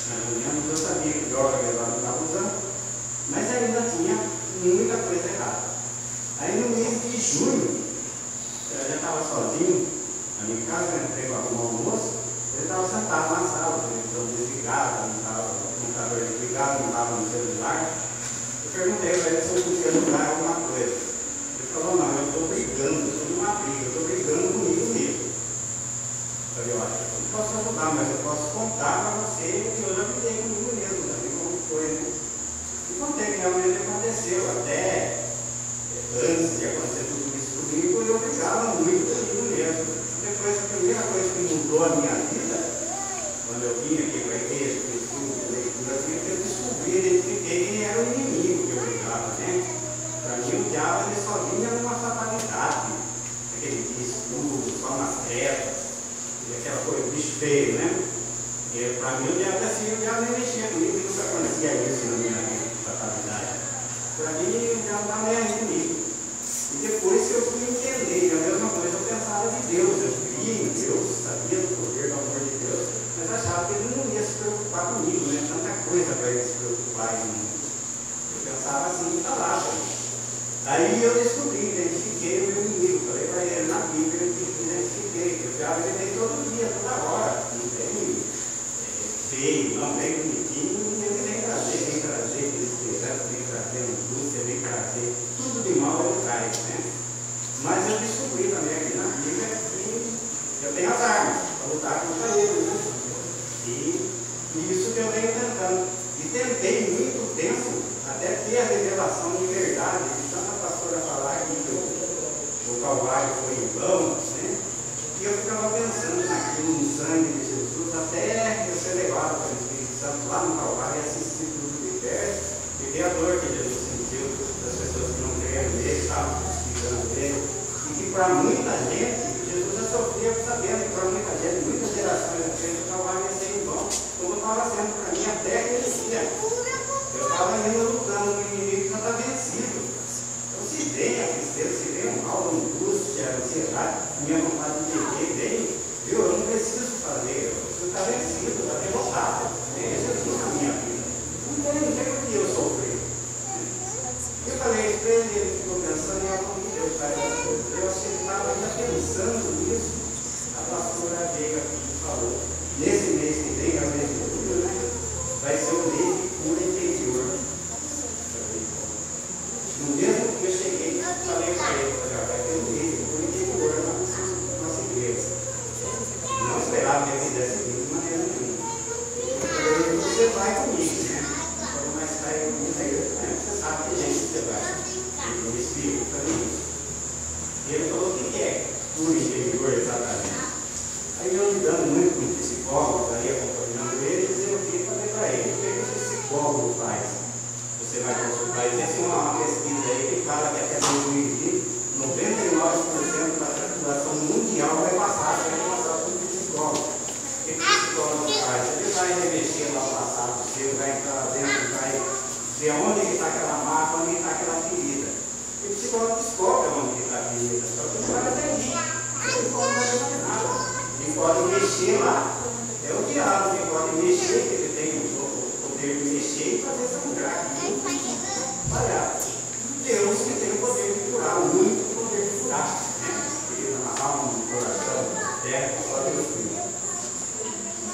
mais ou menos, eu sabia que droga ele não estava usando, mas ainda tinha muita coisa errada. Aí no mês de junho, eu já estava sozinho, na minha casa, eu entrei para arrumar o almoço, ele estava sentado na sala, televisão desligada, o computador desligado, não estava no celular. Eu perguntei para ele se eu podia ajudar alguma coisa. Ele falou, não, eu estou brigando, eu estou numa briga, eu estou brigando comigo mesmo. Eu falei, olha, eu não posso ajudar, mas eu posso contar para você que eu já briguei comigo mesmo, também como foi, né? E contei que realmente aconteceu, até antes de acontecer tudo isso comigo, eu brigava muito comigo mesmo. Depois, a primeira coisa que mudou a minha vida, quando eu vim aqui para a igreja, para o estudo, leitura, eu descobri, identifiquei quem era o inimigo que eu brigava, né? Para mim, o diabo ele só vinha numa fatalidade, aquele escuro, só nas trevas, aquela coisa, bicho feio, né? Para mim, o diabo assim, o diabo nem mexia comigo, nunca acontecia isso na minha vida, fatalidade. Para mim, o diabo estava nem aí comigo. E depois que eu fui entender, a mesma coisa eu pensava de Deus, eu cria em Deus, sabia do poder, do amor de Deus, mas achava que ele não ia se preocupar comigo, né? Tanta coisa para ele se preocupar em mim. Eu pensava assim, está lá, aí eu descobri, identifiquei o meu inimigo, falei para ele na Bíblia, identifiquei, que o diabo ele vem todo dia, toda hora, não vem feio, não vem bonitinho, ele vem trazer desesperança, vem trazer angústia, vem trazer tudo de mal ele traz, né? Mas eu descobri também aqui na Bíblia que eu tenho as armas para lutar contra ele, né? E isso que eu venho tentando. E tentei muito tempo até ter a revelação de verdade, de tanta pastora falar que o Calvário foi em vão, né? E eu ficava pensando naquilo, no sangue de Jesus, até eu ser levado pelo Espírito Santo lá no Calvário e assistir tudo de perto, e ver a dor que Jesus sentiu das pessoas que não creram nele, estavam crucificando ele, e que para muita gente, Jesus já sofria sabendo que para muita gente, muitas gerações à frente, o Calvário ia ser em vão, como estava sendo para mim até aquele dia. Eu estava indo lutando com o inimigo que já está vencido. Então se vem a tristeza, se vem o mal, a angústia, a ansiedade, a minha vontade de viver, vem, viu? Eu não preciso fazer, eu preciso estar vencido, estar derrotado. É Jesus na minha vida. Não tem por que eu sofrer. Eu falei isso para ele, ele ficou pensando em algo que Deus faz as coisas. Eu acho que ele estava ainda pensando nisso. A pastora veio aqui e falou, nesse mês que vem, é o mês de julho, né? Vai ser o mês de cura interior. No mesmo que eu cheguei, falei para ele, vai ter um mês de cura interior na nossa igreja. Não esperava que ele fizesse isso de maneira nenhuma. Eu falei, você vai comigo, né? Eu falei, mas está aí comigo na igreja. Você sabe que gente você vai. No Espírito, eu falei isso. E ele falou, o que é cura interior exatamente? Aí eu lidando muito com psicólogos, aí acompanhando eles, eu falei para ele, o que o psicólogo faz? Você vai consultar, existe uma pesquisa aí que fala que até 2020, 99% da população mundial vai passar por um psicólogo. O que o psicólogo faz? Ele vai remexer lá o passado seu, vai entrar dentro, vai ver onde está aquela mágoa, onde está aquela ferida. E o psicólogo descobre onde está a ferida, só que ele vai até ali. O psicólogo não vai fazer nada. Ele pode mexer lá. É o diabo que pode mexer, que ele tem o poder de mexer e fazer sangrar. Olha, Deus que tem o poder de curar, o único poder de curar, né? Ferida na alma, no coração, na terra, só Deus tem.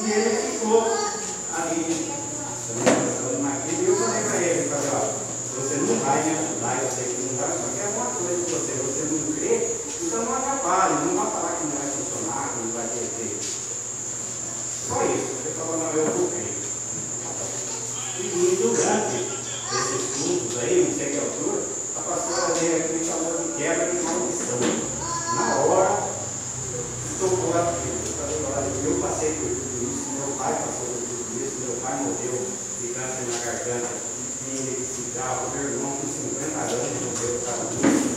E ele ficou ali, pensando naquilo, e eu falei para ele, você não vai me ajudar, eu sei que não vai, só que é uma coisa de você não crê, então não atrapalhe, não vai falar que não vai funcionar, que não vai ter efeito. Só isso, ele falou, não, eu vou crer. E durante esses estudos aí, não sei que altura, a pastora veio aqui e falou de quebra de maldição. Na hora, tocou aquilo. Eu falei, olha, eu passei por tudo isso, meu pai passou por tudo isso, meu pai morreu de câncer na garganta, de cigarro, meu irmão com 50 anos morreu por causa disso.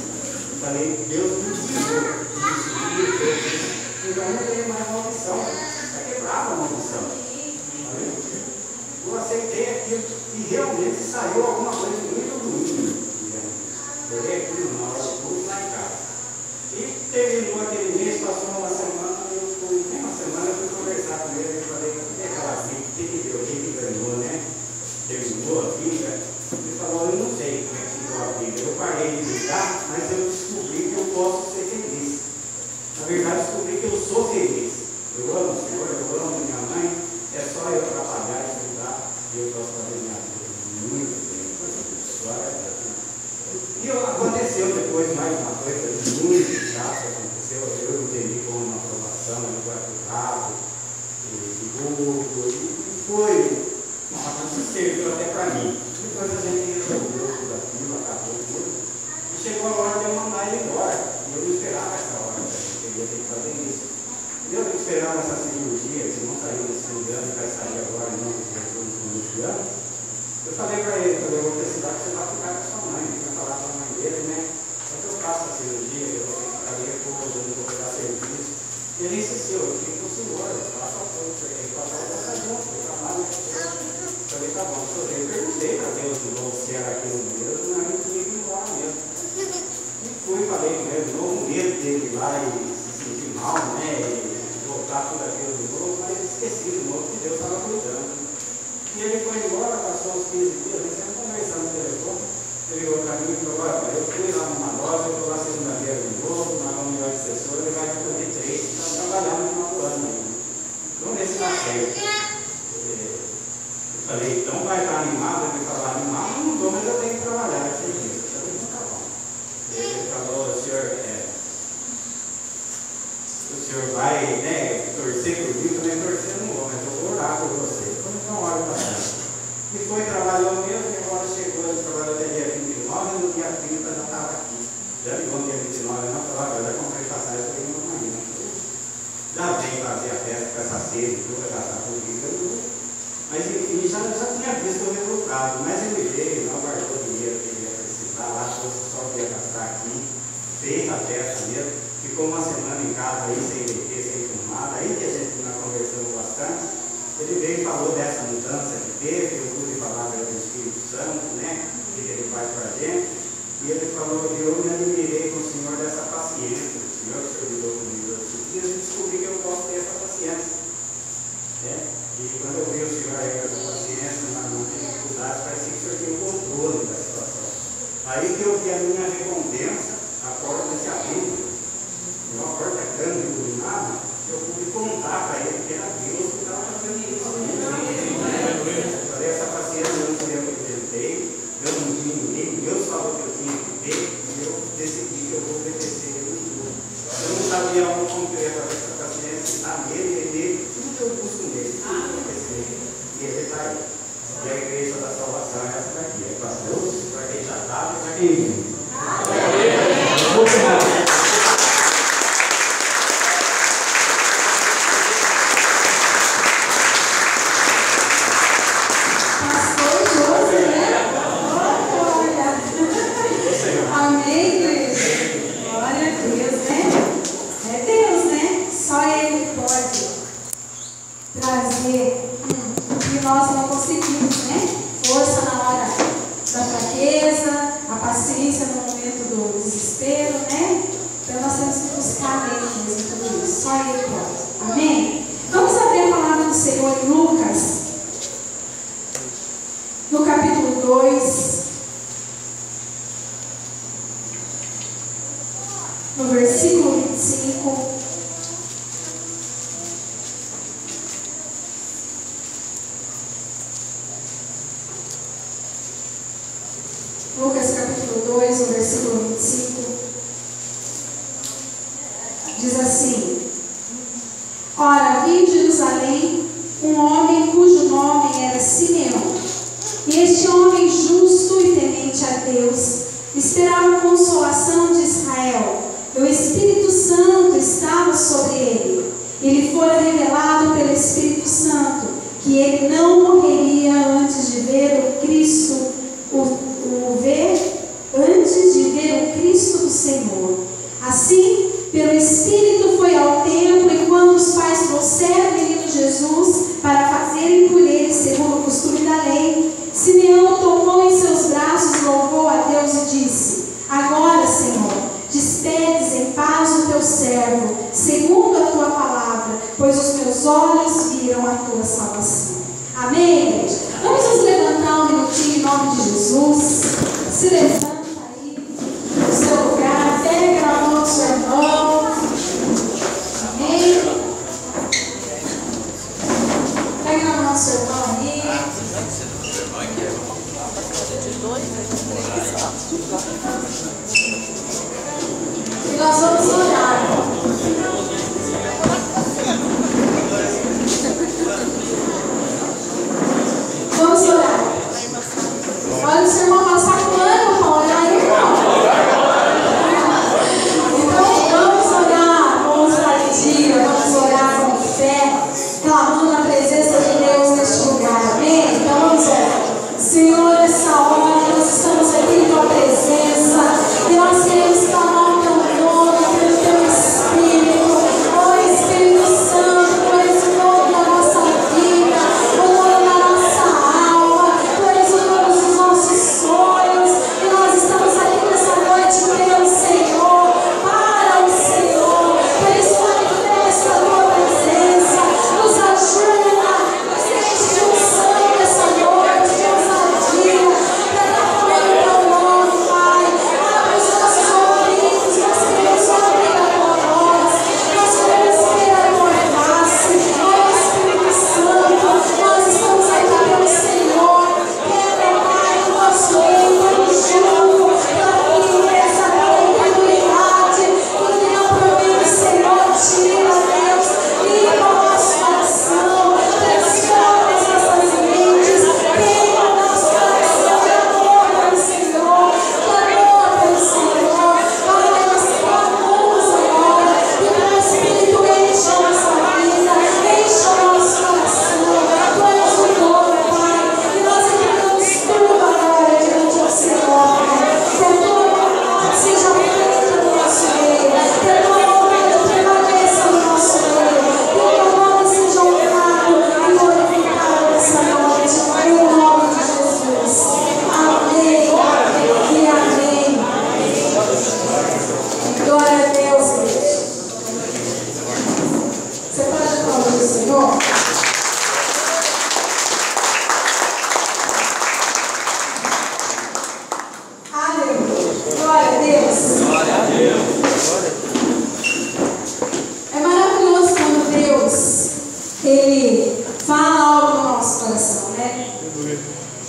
Eu falei, Deus me livrou disso. Então não tem mais maldição. Está quebrada a maldição. Eu aceitei aquilo e realmente saiu alguma coisa muito ruim. Eu olhei aquilo na hora do culto lá em casa. E terminou aquele mês, passou uma semana, eu fui, nem uma semana, eu fui conversar com ele e falei, o que é aquela vida? O que deu? O que ganhou? serviu até para mim. Depois a gente resolveu tudo aquilo, acabou tudo. E chegou a hora de eu mandar ele embora. E eu não esperava essa hora, eu ia ter que fazer isso. E eu esperava essa cirurgia, que não saiu desse ano, vai sair agora em nome de Jesus no ano. Eu falei para ele, eu vou precisar que você vá ficar com sua mãe. Ele vai falar para a mãe dele, né? Só que eu faço a cirurgia, eu vou ter que ficar repouso, eu não vou pegar serviço. E ele insistiu, eu fiquei com o senhor, faça tudo, você tem que passar o dessa junto, eu trabalho. Eu falei, tá bom, senhor, eu perguntei para Deus de novo se era aquilo mesmo, mas eu tinha que ir embora mesmo. E fui, falei com ele de novo, o medo dele ir lá e se sentir mal, né? E voltar tudo aquilo de novo, mas esqueci de novo que Deus estava cuidando. E ele foi embora, passou uns 15 dias, a gente sempre conversando no telefone. Ele ligou para mim e falou: olha, eu fui lá numa loja, eu estou lá segunda-feira de novo, na reunião de assessor, ele vai escolher 3, estão trabalhando no final do ano ainda. Vamos ver se dá certo. Eu falei: então vai estar animado, ele falou: animado, não estou, mas eu tenho que trabalhar. Eu falei: isso, eu falei: então tá bom. Ele falou: o senhor vai, né, torcer por mim, eu também torcer não vou, mas eu vou orar por você. Então, olha para trás. E foi, trabalhou mesmo, e agora chegou, ele trabalhou até dia 29, e no dia 30 já estava aqui. Já ligou no dia 29, não falou: agora já comprei passagem, eu peguei uma manhã. Já vem fazer a festa com essa sede, tudo, gastar tudo isso. Mas enfim, já tinha visto o resultado, mas ele veio, não guardou dinheiro que ele ia precisar, lá só que ia gastar aqui, fez a festa mesmo, ficou uma semana em casa aí, sem beber, sem fumar, aí que a gente está conversando bastante. Ele veio e falou dessa mudança que teve, eu pude falar do Espírito Santo, né? Que ele faz para a gente. E ele falou: eu me admirei com o Senhor dessa paciência. O Senhor lidou comigo esses dias e descobri que eu posso ter essa paciência. Né? E quando eu vi o Senhor aí com essa paciência, nas dificuldades, parecia que o Senhor tinha o controle da situação. Aí que eu vi a minha recompensa, a porta se abrindo, uma porta grande e iluminada. Eu pude contar para ele que era Deus que estava fazendo isso. Eu falei: essa paciência eu não sabia o que eu tentei, eu não tinha ninguém, Deus falou que eu tinha que ter, e eu decidi que eu vou obedecer ele tudo. Eu não sabia algo concreto dessa paciência, está nele, tudo que eu busco nele, tudo que eu obedecer. E ele está aí. E a igreja da salvação é essa daqui, é para Deus, para quem já estava e para quem vive. Lucas capítulo 2, no versículo 25, diz assim: ora, havia em Jerusalém um homem cujo nome era Simeão, e este homem justo e temente a Deus esperava a consolação de Israel, e o Espírito Santo estava sobre ele. Ele fora revelado pelo Espírito Santo que ele não morreria antes de ver o Cristo, antes de ver o Cristo do Senhor. Assim, pelo Espírito foi ao templo, e quando os pais trouxeram o menino Jesus para fazerem por ele segundo o costume da lei, Simeão o tomou em seus braços, louvou a Deus e disse: agora, Senhor, despedes em paz o teu servo, segundo a tua palavra, pois os meus olhos viram a tua salvação. Amém, igreja? Vamos nos levantar um minutinho em nome de Jesus. Se levanta aí no seu lugar, pega na mão do seu irmão. Amém? Pega na mão do seu irmão aí. E nós vamos orar. Vamos orar.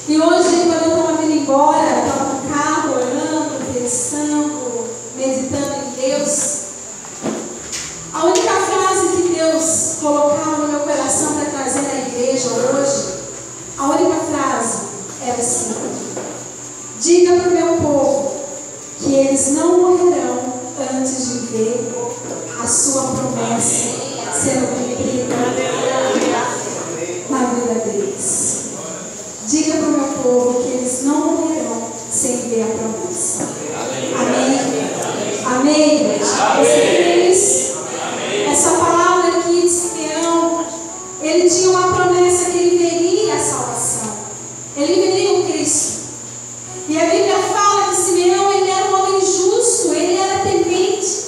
E hoje, quando eu estava vindo embora, eu estava no carro, orando, pensando, meditando em Deus. A única frase que Deus colocava no meu coração para trazer na igreja hoje, a única frase era assim: diga para o meu povo que eles não morrerão antes de ver a sua promessa sendo cumprida na vida deles. Diga para o meu povo que eles não morrerão sem ver a promessa. Amém? Amém, igreja? Você crê nisso? Essa palavra aqui de Simeão, ele tinha uma promessa que ele veria a salvação. Ele veria o Cristo. E a Bíblia fala que Simeão, ele era um homem justo, ele era temente.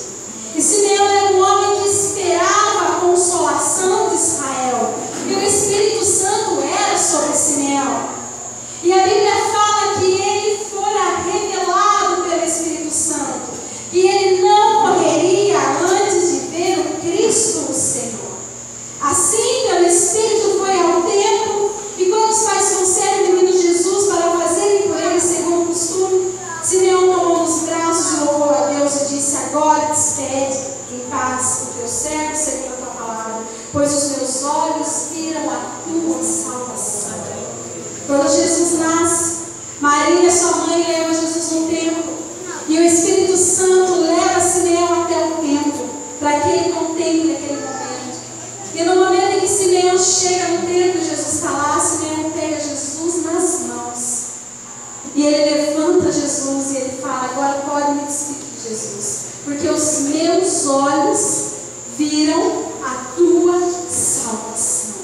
E Simeão era um homem que esperava a consolação de Israel. E o Espírito Santo era sobre Simeão. E a Bíblia fala que ele fora revelado pelo Espírito Santo, que ele não morreria antes de ver o Cristo, o Senhor. Assim, pelo Espírito foi ao templo, e quando os pais trouxeram o menino Jesus para fazerem por ele segundo o costume, Simeão tomou nos braços e louvou a Deus e disse: agora despede em paz o teu servo segundo a tua palavra, pois os meus olhos viram a tua salvação. Quando Jesus nasce, Maria, sua mãe, leva Jesus no templo, e o Espírito Santo leva Simeão até o templo, para que ele contemple aquele momento. E no momento em que Simeão chega no templo, Jesus está lá, Simeão pega Jesus nas mãos. E ele levanta Jesus e ele fala: agora pode me despedir, Jesus, porque os meus olhos viram a tua salvação.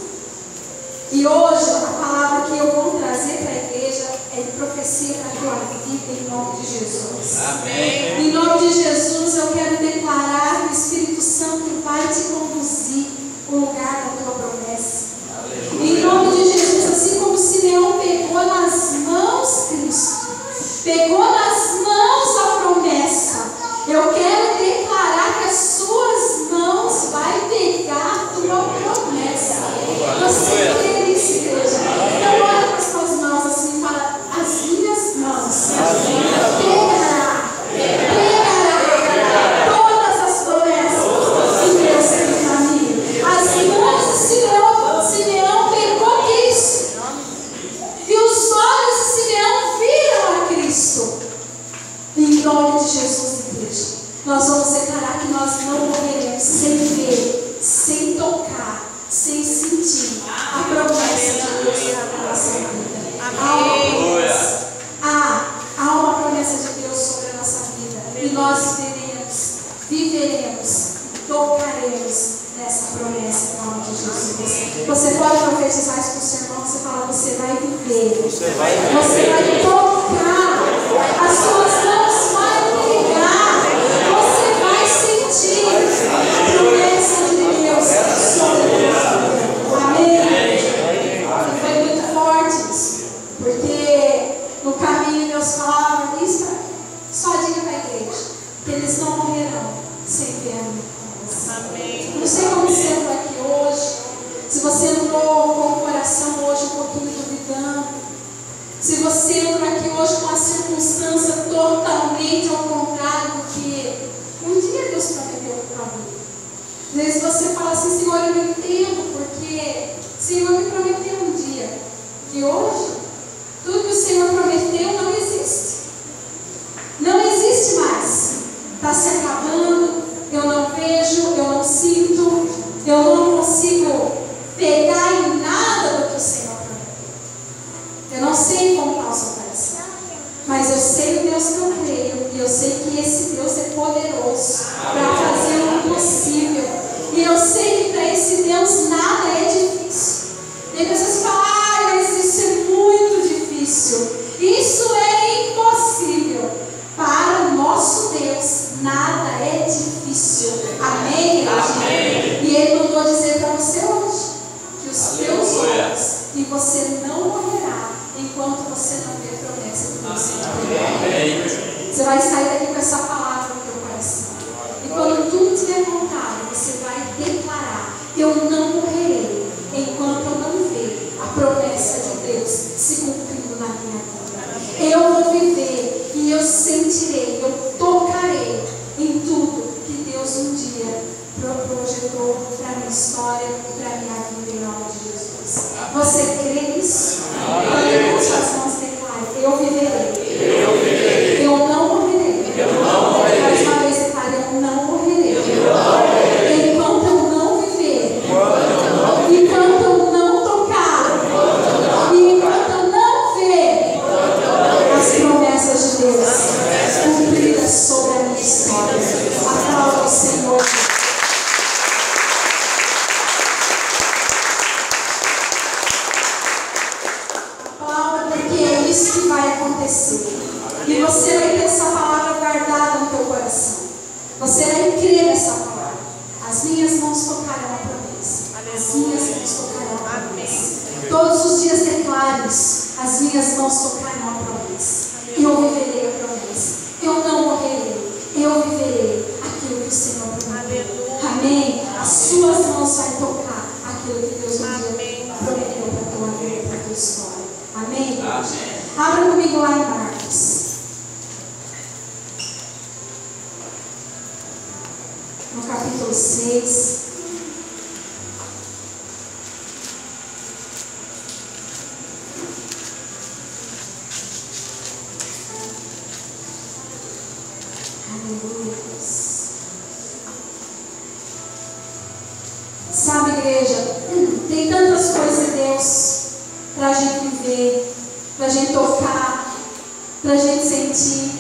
E hoje a palavra que eu vou trazer para a igreja é de profecia para a tua vida em nome de Jesus. Amém. Em nome de Jesus eu quero declarar que o Espírito Santo vai te conduzir ao lugar da tua promessa. Em nome de Jesus, assim como Simeão pegou nas mãos Cristo, pegou nas mãos a promessa, eu quero declarar que as suas mãos vai pegar a tua promessa. Você crê nisso, igreja? Então olha para as tuas mãos assim e fala: as minhas mãos pegará todas as promessas que Deus tem para mim. As mãos de Simeão pegou Cristo, e os olhos de Simeão viram a Cristo. Em nome de Jesus, igreja, nós vamos declarar que nós não morreremos sem ver, sem tocar, sem sentir a promessa de Deus na nossa vida. Há uma promessa de Deus sobre a nossa vida, e nós viveremos, tocaremos nessa promessa em nome de Jesus. Você pode profetizar isso para o seu irmão. Você fala: você vai viver, você vai tocar, as suas mãos vão pegar, você vai sentir a promessa de Deus sobre a sua vida. Amém? E foi muito forte isso, porque no caminho Deus falava isso. Só diga para a igreja que eles não morrerão sem ver a minha. Não sei como você entrou aqui hoje, se você entrou com o coração hoje um pouquinho duvidando, se você entrou aqui hoje com a circunstância totalmente ao contrário do que um dia Deus prometeu para mim. Às vezes você fala assim: Senhor, eu não entendo, porque o Senhor me prometeu um dia, que hoje tudo que o Senhor prometeu não existe. Não existe mais. Está se acabando. Eu não vejo, eu não sinto, eu não consigo pegar em nada do que o Senhor prometeu. Eu não sei como está o seu coração, mas eu sei o Deus que eu creio, e eu sei que esse Deus é poderoso para fazer o impossível. E eu sei que para esse Deus nada é difícil. E aí vocês falam: mas isso é muito difícil, isso é impossível. Para o nosso Deus, nada é difícil. Amém, igreja? Amém. E Ele mandou dizer para você hoje que os teus olhos, e você não morrerá enquanto você não vê a promessa de Deus. Você vai sair daqui com essa palavra no teu coração. E quando tudo estiver contado, você vai declarar: eu não morrerei enquanto eu não ver a promessa de Deus se cumprindo na sentirei, eu tocarei em tudo que Deus um dia projetou para a minha história, para a minha vida, em nome de Jesus. Você crê nisso? Levante suas mãos e declare: eu viverei. Eu não morrerei. Mais uma vez declare: eu não morrerei. Enquanto eu não viver, enquanto eu não tocar, e enquanto eu não ver as promessas de Deus cumpridas sobre a minha história. Aplauda o Senhor. Aplauda, porque é isso que vai acontecer. E você vai ter essa palavra guardada no teu coração. Você vai crer nessa palavra. As minhas mãos tocarão a promessa. As minhas mãos tocarão a promessa. Todos os dias declare isso. As minhas mãos tocarão a promessa. Eu viverei a promessa. Eu não morrerei. Eu viverei aquilo que o Senhor prometeu. Amém? As suas mãos vão tocar aquilo que Deus um dia prometeu para a tua vida, para a tua história. Amém? Abra comigo lá em Marcos. No capítulo 6. Aleluia. Sabe, igreja, tem tantas coisas de Deus para a gente viver, para a gente tocar, para a gente sentir.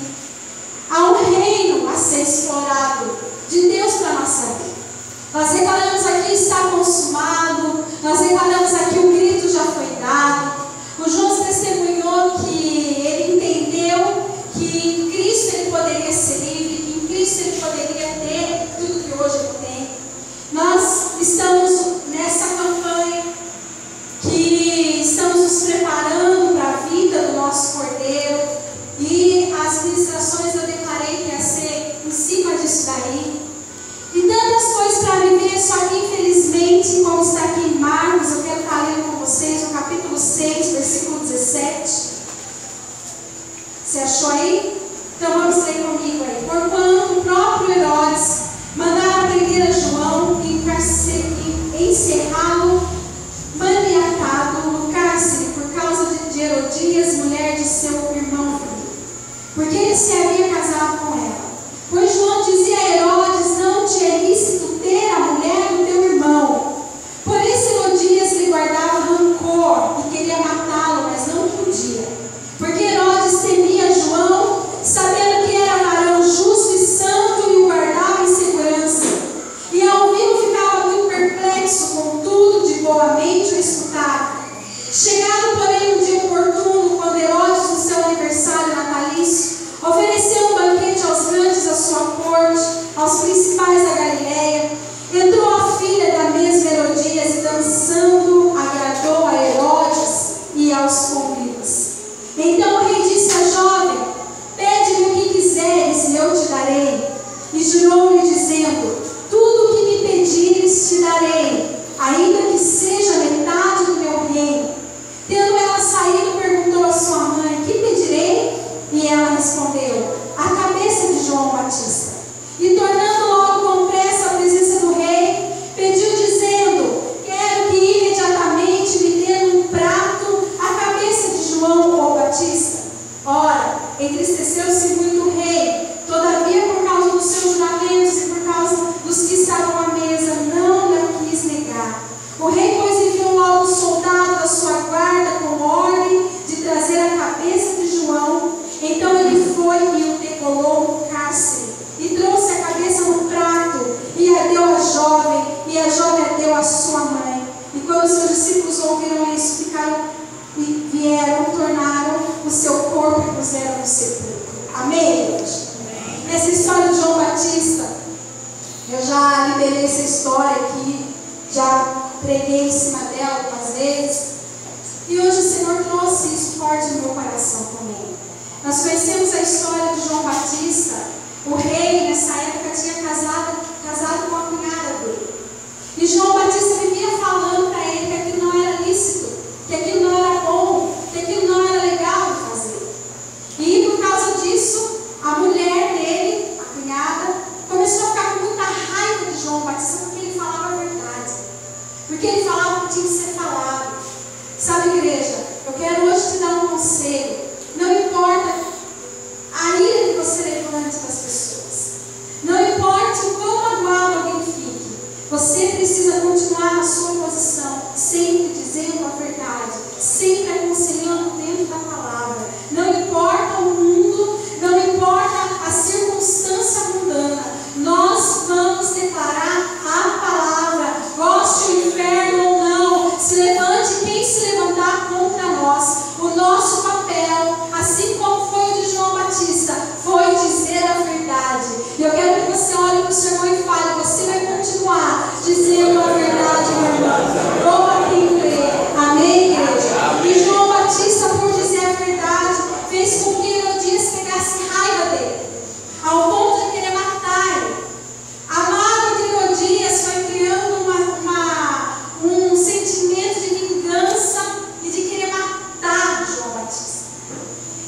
Há um reino a ser explorado de Deus para a nossa vida. Nós declaramos aqui: está consumado. Nós declaramos aqui: o grito já foi dado. O João testemunhou que ele entendeu que em Cristo ele poderia ser livre, que em Cristo ele poderia ter tudo que hoje ele tem. Nós estamos nessa campanha que estamos nos preparando para a vida do nosso Cordeiro, e as ministrações eu declarei que ia ser em cima disso daí. E tantas coisas para viver, só que infelizmente, como está aqui em Marcos, eu quero estar lendo com vocês no capítulo 6, versículo 17. Você achou aí? Então vamos ler comigo aí. Porquanto o próprio Herodes mandara prender a João e encerrá-lo maniatado no cárcere por causa de Herodias, mulher de seu irmão Filipe, porque ele se havia casado com ela. Pois João dizia a Herodes: não te é lícito ter a mulher do teu irmão. Por isso Herodias lhe guardava rancor e queria matá-lo, mas não podia, porque Herodes temia João, sabendo que era varão justo e santo, e o guardava em segurança. E ao ouvi-lo ficava muito perplexo, contudo de boa mente o escutava. Chegado, porém, um dia oportuno, quando Herodes, no seu aniversário natalício, ofereceu um banquete aos grandes da sua corte, aos principais da Galileia, entrou a filha da mesma Herodias e, dançando, agradou a Herodes e aos convivas. Então o rei disse à jovem: pede-me o que quiseres e eu te darei. E jurou-lhe, dizendo: tudo o que me pedires te darei, ainda que seja metade do meu reino. Tendo ela saído, perguntou à sua mãe: que pedirei? E ela respondeu: a cabeça de João Batista. E tornando logo com pressa à presença do rei, pediu, dizendo: quero que imediatamente me dê num prato a cabeça de João o Batista. Ora, entristeceu-se muito o rei, todavia por causa dos seus juramentos e por causa dos que estavam à mesa, não lhe quis negar. O rei, pois, enviou logo um soldado da sua guarda com ordem de trazer a cabeça de João. Então ele foi e o decolou no cárcere, e trouxe a cabeça no prato, e a deu à jovem, e a jovem a deu à sua mãe. E quando seus discípulos ouviram isso, vieram, tornaram o seu corpo e puseram no sepulcro. Amém, gente? Nessa história de João Batista, eu já liberei essa história aqui, já preguei em cima dela algumas vezes, e hoje o Senhor trouxe isso forte no meu coração também. Nós conhecemos a história de João Batista. O rei, nessa época, tinha casado com a cunhada dele. E João Batista vivia falando para ele que aquilo não era lícito, que aquilo não era bom, que aquilo não era legal de fazer. E por causa disso,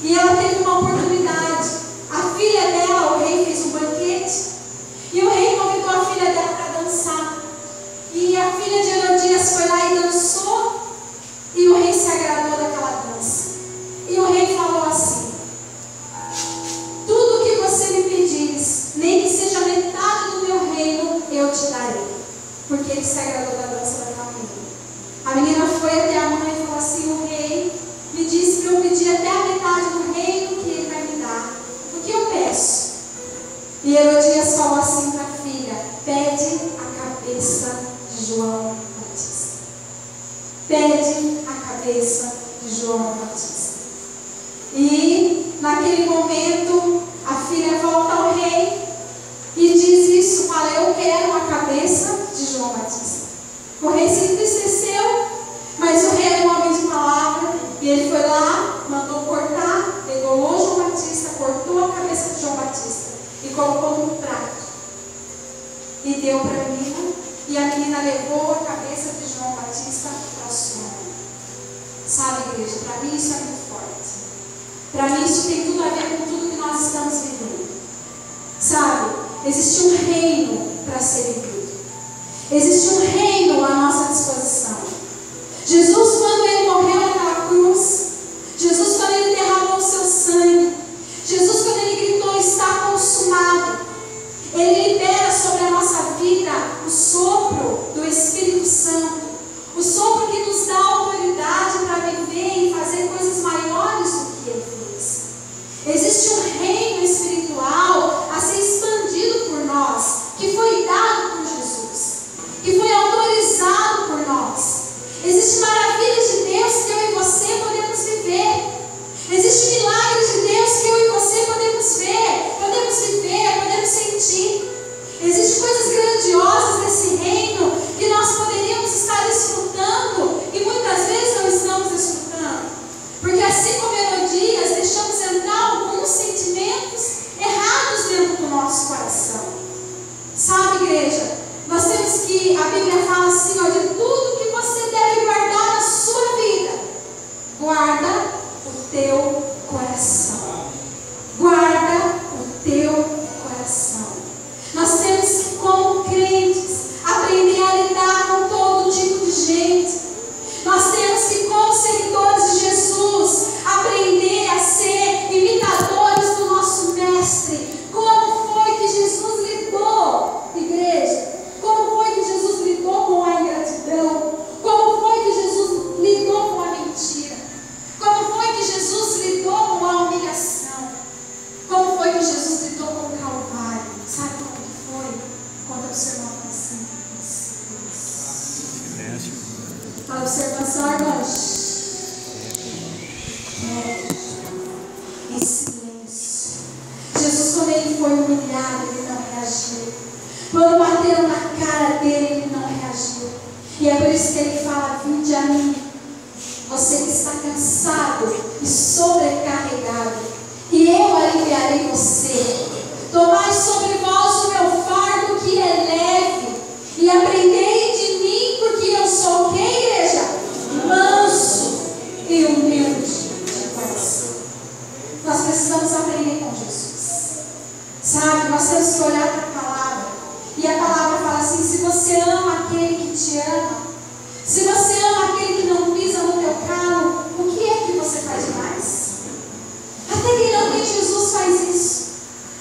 E ela teve uma oportunidade. A filha dela, o rei fez um banquete, e o rei convidou a filha dela para dançar. E a filha de Herodias foi lá e dançou, e o rei se agradou daquela dança. E o rei falou assim: tudo que você me pedires, nem que seja metade do meu reino, eu te darei. Porque ele se agradou da dança daquela menina. A menina foi até a mãe e falou assim: o rei me disse para eu pedir até a metade do reino que ele vai me dar. O que eu peço? E Herodias falou assim para a filha: pede a cabeça de João Batista. Pede a cabeça de João Batista. E naquele momento a filha volta ao rei e diz isso, fala: eu quero a cabeça de João Batista. O rei se entristeceu, mas o rei era um homem de palavra, e ele foi lá, mandou cortar, pegou João Batista, cortou a cabeça de João Batista e colocou num prato e deu para a menina, e a menina levou a cabeça de João Batista para o céu. Sabe, igreja, para mim isso é muito forte. Para mim isso tem tudo a ver com tudo que nós estamos vivendo. Sabe, existe um reino para ser vivido. Existe um reino à nossa disposição. Jesus, quando ele morreu naquela cruz, Jesus, quando ele derramou o seu sangue, Jesus, quando ele gritou: está consumado, ele libera sobre a nossa vida o sopro do Espírito Santo, o sopro que nos dá autoridade para viver e fazer coisas maiores do que ele fez. Existe um reino espiritual a ser expandido por nós, que foi dado por Jesus, que foi autorizado por nós. Existem maravilhas de Deus que eu e você podemos viver. Existem milagres de Deus que eu e você podemos ver, podemos viver, podemos sentir. Existem coisas grandiosas desse reino que nós poderíamos estar desfrutando e muitas vezes não estamos desfrutando. Porque assim como Herodias, deixamos entrar alguns sentimentos errados dentro do nosso coração. Sabe, igreja, nós temos que, a Bíblia fala assim, ó, de tudo que você deve guardar na sua vida, guarda o teu coração. Guarda o teu coração. Nós temos que, como crentes, aprender a lidar com todo tipo de gente. Nós temos que, como seguidores de Jesus, aprender a ser imitadores do nosso Mestre. Como foi que Jesus lidou, igreja? Como foi que Jesus lidou com a ingratidão? Como foi que Jesus lidou com a mentira? Como foi que Jesus lidou com a humilhação? Como foi que Jesus lidou com o Calvário? Sabe como que foi? Conta para o seu irmão assim. Fala para o seu irmão, irmãos. Em silêncio. Jesus, quando ele foi humilhado, ele não reagiu. Quando bateram na cara dele, ele não reagiu. E é por isso que ele fala: vinde a mim, você que está cansado e sobrecarregado, e eu aliviarei você. Tomai sobre vós o meu fardo, que é leve, e aprendei de mim, porque eu sou o que, igreja? Manso e humilde de coração. Nós precisamos aprender com Jesus. Sabe, nós temos que olhar para a palavra. E a palavra fala assim: se você ama aquele que te ama, se você ama aquele que não pisa no teu calo, o que é que você faz demais? Até quem não tem Jesus faz isso.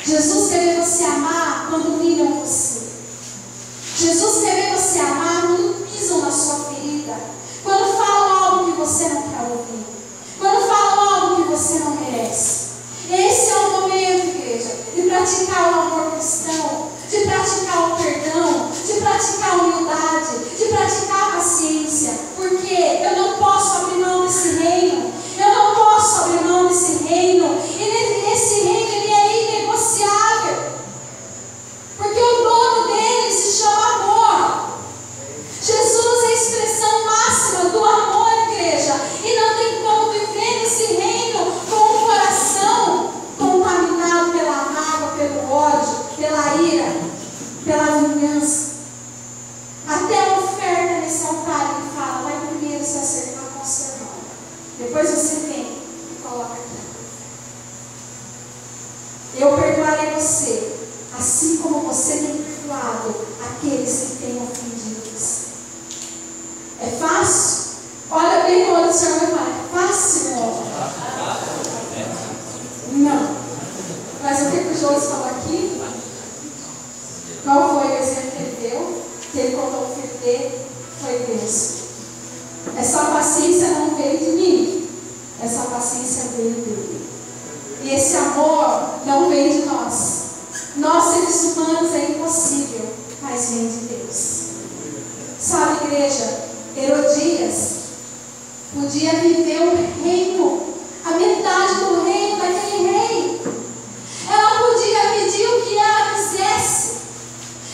Jesus quer ver você amar quando humilham você. Jesus quer ver você amar quando pisam na sua ferida, quando falam algo que você não quer ouvir, quando falam algo que você não merece. Esse é o momento, igreja, de praticar o amor cristão, de praticar o perdão, de praticar a humildade, de praticar a paciência. Porque eu você, assim como você tem perdoado aqueles que têm ofendido você. É fácil? Olha bem no olho do Senhor e fala: é fácil, não? Não. Mas o que o Jones falou aqui? Qual foi o exemplo que ele deu? Que ele contou o filho dele? Foi Deus. Essa paciência não veio de mim. Essa paciência veio dele. E esse amor não vem de nós. Nós, seres humanos, é impossível, mas vem de Deus. Sabe, igreja, Herodias podia viver o reino, a metade do reino daquele rei. Ela podia pedir o que ela quisesse.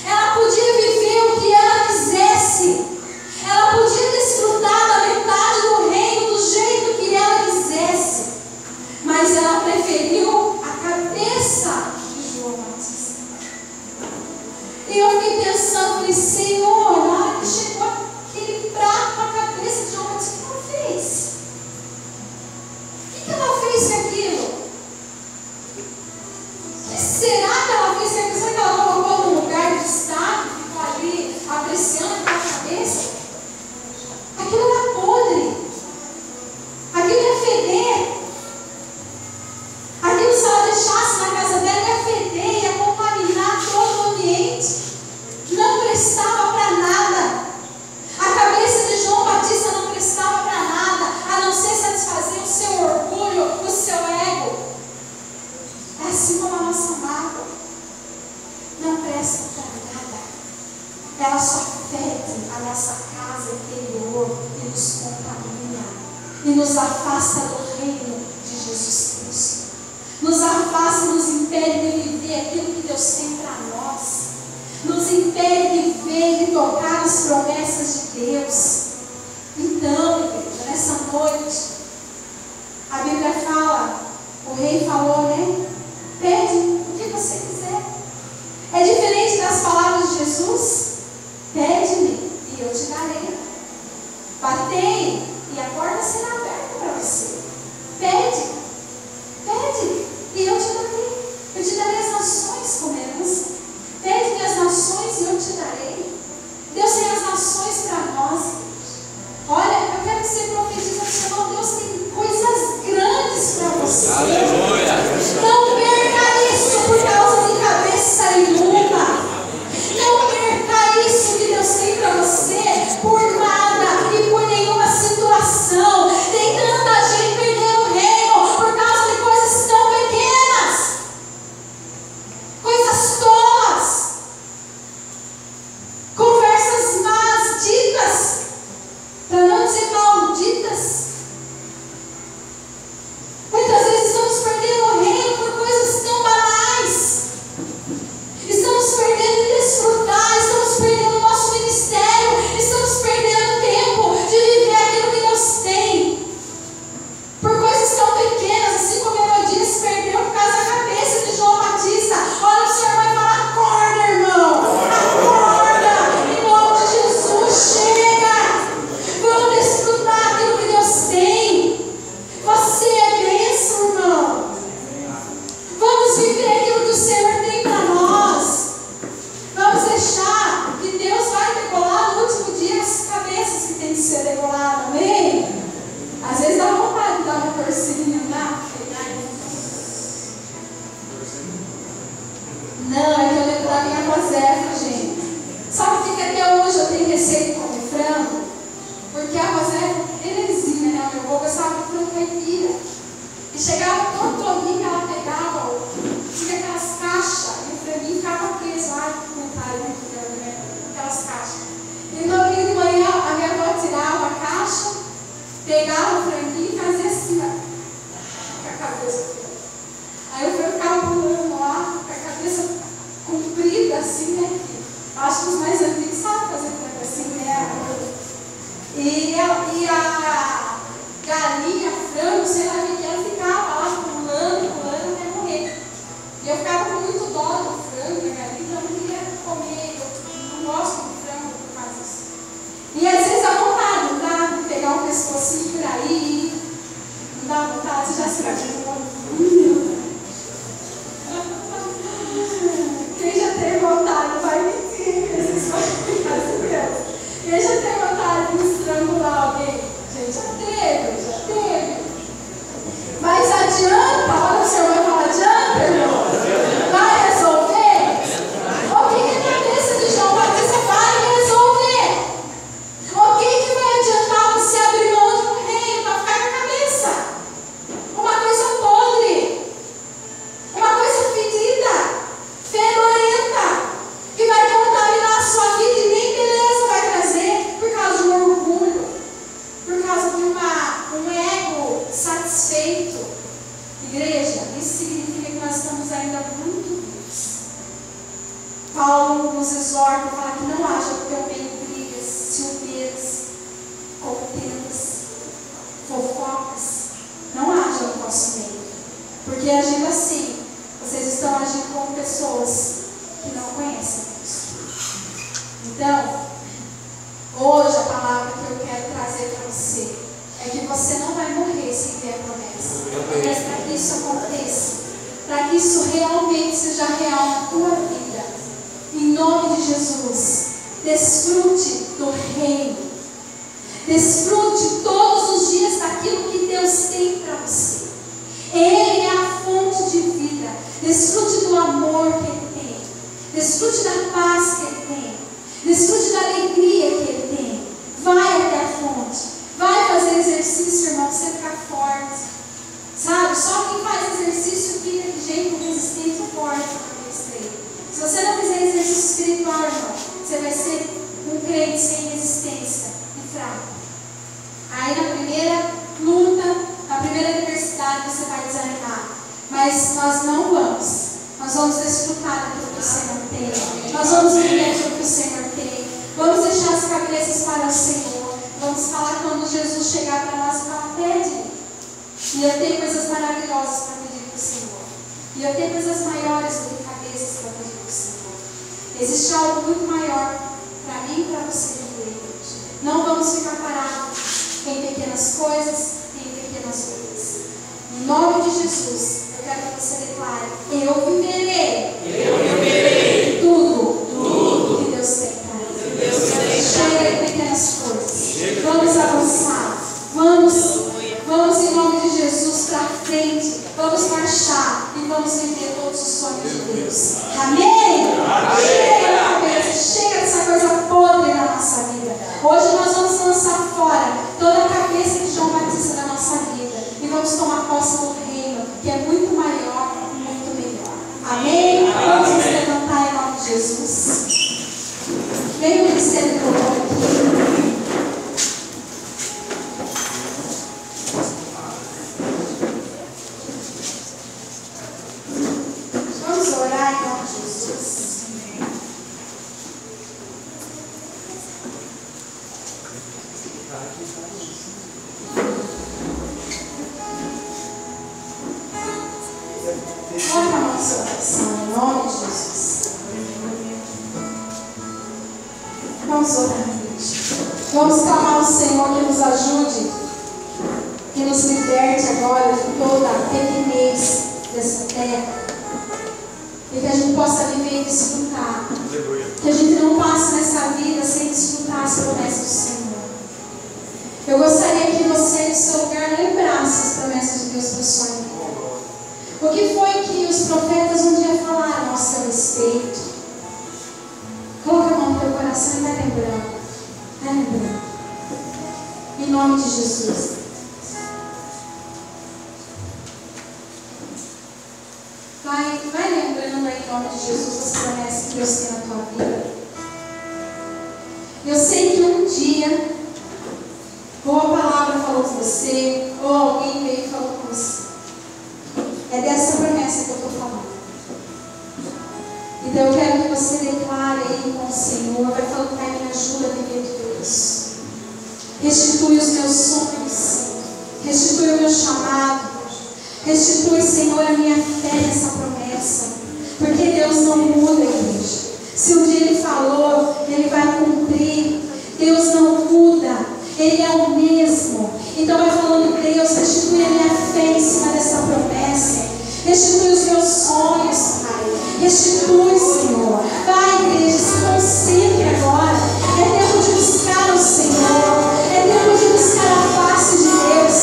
Ela podia viver o que ela quisesse. Ela podia desfrutar da metade do reino do jeito que ela quisesse. Mas ela preferiu a cabeça de João Batista. E eu fiquei pensando, falei: Senhor, na hora que chegou aquele prato com a cabeça de João Batista, o que ela fez? O que ela fez com aquilo? O que será que ela fez com aquilo? Será que ela colocou num lugar de destaque, ficou ali apreciando com a cabeça? Aquilo era podre. Aquilo ia feder. Aquilo, se ela deixasse na casa dela, ia feder, ia contaminar todo o ambiente. Não prestava para nada. A cabeça de João Batista não prestava para nada, a não ser satisfazer o seu orgulho, o seu ego. É assim como a nossa mágoa. Não presta para nada. Ela só fede a nossa casa interior e nos contamina. E nos afasta do reino de Jesus Cristo. Nos afasta e nos impede de viver aquilo que Deus tem para nós. Nos impede de ver e tocar as promessas de Deus. Então, igreja, nessa noite, a Bíblia fala, o rei falou, né? Pede o que você quiser. É diferente das palavras de Jesus? Pede-me e eu te darei. Batei e a porta será aberta para você. Pede, pede e eu te darei. Eu te darei as nações como herança. Pede-me as nações e eu te darei. Deus tem as nações para nós. Olha, eu quero que você profetize ao Senhor. Deus tem coisas grandes para você. Aleluia. Não perca isso por causa de cabeça imunda. Não perca isso que Deus tem para você por nada e por nenhuma situação. Tem tanta gente perdendo o reino por causa de coisas tão pequenas, coisas tolas, conversas más ditas, para não dizer malditas. Muitas vezes estamos perdendo o reino por coisas tão banais. Estamos perdendo em desfrutar, estamos perdendo o nosso ministério, estamos perdendo tempo de viver aquilo que Deus tem. Por coisas tão pequenas, assim como Herodias se perdeu por causa da cabeça de João Batista. Olha, o Senhor vai falar: acorda, irmão, acorda, em nome de Jesus, chega. Vamos desfrutar aquilo que Deus tem. Você é bênção, irmão. Vamos viver aquilo que o Senhor tem para nós. Vamos deixar que Deus vai decolar no último dia as cabeças que tem que ser degoladas, amém? Às vezes dá vontade de dar uma torcidinha, né? Não, é que eu lembro da minha avó Zéfra, gente. Sabe por que até hoje eu tenho receio de comer frango? Porque a avó Zéfra, belezinha, né? O meu avô gostava de frango caipira. E chegava todo torninho, ela pegava, tinha aquelas caixas, e o franguinho ficava preso lá, aquelas caixas. E no domingo de manhã, a minha avó tirava a caixa, pegava o franguinho e fazia assim, ó, com a cabeça. Aí o frango ficava pulando lá, com a cabeça comprida, assim, né? Acho que os mais antigos sabem fazer frango assim, né? E a galinha, frango, sei lá o que ela ficava lá pulando até morrer. E eu ficava com muito dó do frango e a galinha, então eu não queria comer, eu não gosto de frango por causa disso. E às vezes dá vontade, não dá de pegar um pescocinho por aí, não dá vontade, você já se imaginou? Igreja, isso significa que nós estamos ainda muito vivos. Paulo nos exorta a falar que não haja também brigas, ciúmeiras, contendas, fofocas. Não haja no nosso meio. Porque agindo assim, vocês estão agindo como pessoas que não conhecem Deus. Então, hoje a palavra que eu quero trazer para você é que você não vai morrer sem ter a promessa. Mas para que isso aconteça, para que isso realmente seja real na tua vida, em nome de Jesus, desfrute do reino. Desfrute todos os dias daquilo que Deus tem para você. Ele é a fonte de vida. Desfrute do amor que Ele tem. Desfrute da paz que Ele tem. Desfrute da alegria que Ele tem. Vai até a fonte. Vai fazer exercício, irmão, para você ficar forte. Sabe? Só quem faz exercício fica de jeito resistente e forte para estreito. Se você não fizer exercício espiritual, irmão, você vai ser um crente sem resistência e fraco. Aí na primeira luta, na primeira adversidade, você vai desanimar. Mas nós não vamos. Nós vamos desfrutar daquilo que o Senhor tem. Nós vamos viver aquilo que o Senhor tem. Vamos deixar as cabeças para o Senhor. Vamos falar quando Jesus chegar para nós e falar, pede. E eu tenho coisas maravilhosas para pedir para o Senhor. E eu tenho coisas maiores do que cabeças para pedir para o Senhor. Existe algo muito maior para mim e para você viver. Não vamos ficar parados em pequenas coisas e em pequenas coisas. Em nome de Jesus, eu quero que você declare: eu viverei tudo que Deus tem para mim. Chega de pequenas coisas. Vamos avançar. Vamos em nome de Jesus para frente. Vamos marchar e vamos viver todos os sonhos de Deus. Amém? Chega da cabeça, chega dessa coisa podre na nossa vida. Hoje nós vamos lançar fora toda a cabeça de João Batista da nossa vida e vamos tomar posse do reino, que é muito maior e muito melhor. Amém? Vamos nos levantar em nome de Jesus. Vem o ministério do louvor aqui. Vamos orar em nome de Jesus. Coloca a nossa oração em nome de Jesus. Vamos orar, gente. Vamos clamar ao Senhor que nos ajude, que nos liberte agora de toda a pequenez dessa terra. E que a gente possa viver e desfrutar. Que a gente não passe nessa vida sem desfrutar as promessas do Senhor. Eu gostaria que você, no seu lugar, lembrasse as promessas de Deus para a sua vida. O que foi que os profetas um dia falaram ao seu respeito? Coloca a mão no teu coração e vai lembrando. Vai lembrando. Em nome de Jesus. Vai lembrando aí, em nome de Jesus, as promessas que Deus tem na tua vida. Eu sei que um dia, ou a palavra falou com você, ou alguém veio e falou com você. É dessa promessa que eu estou falando. Então eu quero que você declare aí com o Senhor. Vai falando, Pai, me ajuda a viver tudo isso. Restitui os meus sonhos. Restitui o meu chamado. Restitui, Senhor, a minha fé nessa promessa. Porque Deus não muda, igreja. Se um dia Ele falou, Ele vai cumprir. Deus não muda. Ele é o mesmo. Então vai falando, Deus, restitui a minha fé em cima dessa promessa. Restitui os meus sonhos, Pai. Restitui, Senhor. Vai, igreja, se concentre agora. É tempo de buscar o Senhor. É tempo de buscar a face de Deus.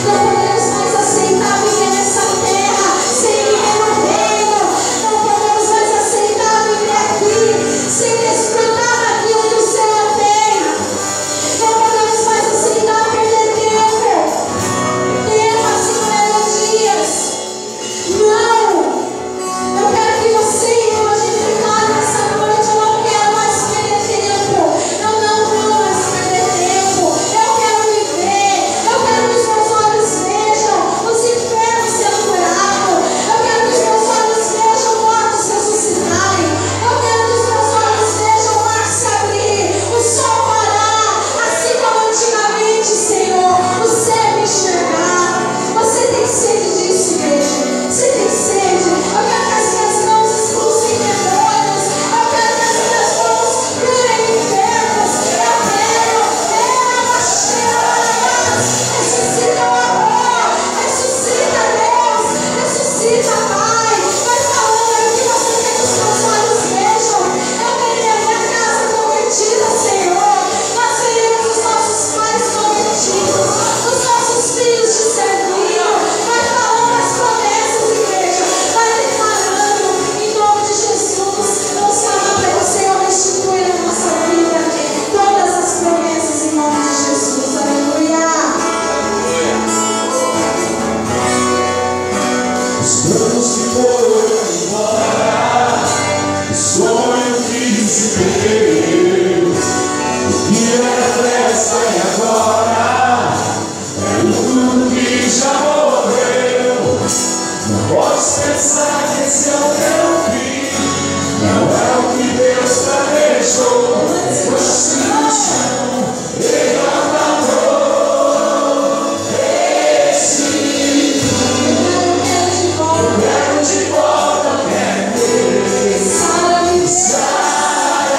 Não podemos mais aceitar viver nessa terra sem viver no reino. Não podemos mais aceitar viver aqui sem desfrutar daquilo que o Senhor tem. Não podemos mais aceitar perder tempo. Tempo assim com melodias. Não! Eu quero que você e eu, a gente declare nessa os planos que foram embora, o sonho que se perdeu, o que era festa e agora é tudo que já morreu. Não podes pensar que esse é o teu fim, não é o que Deus planejou. Depois se no chão, Ele acabou. Sara,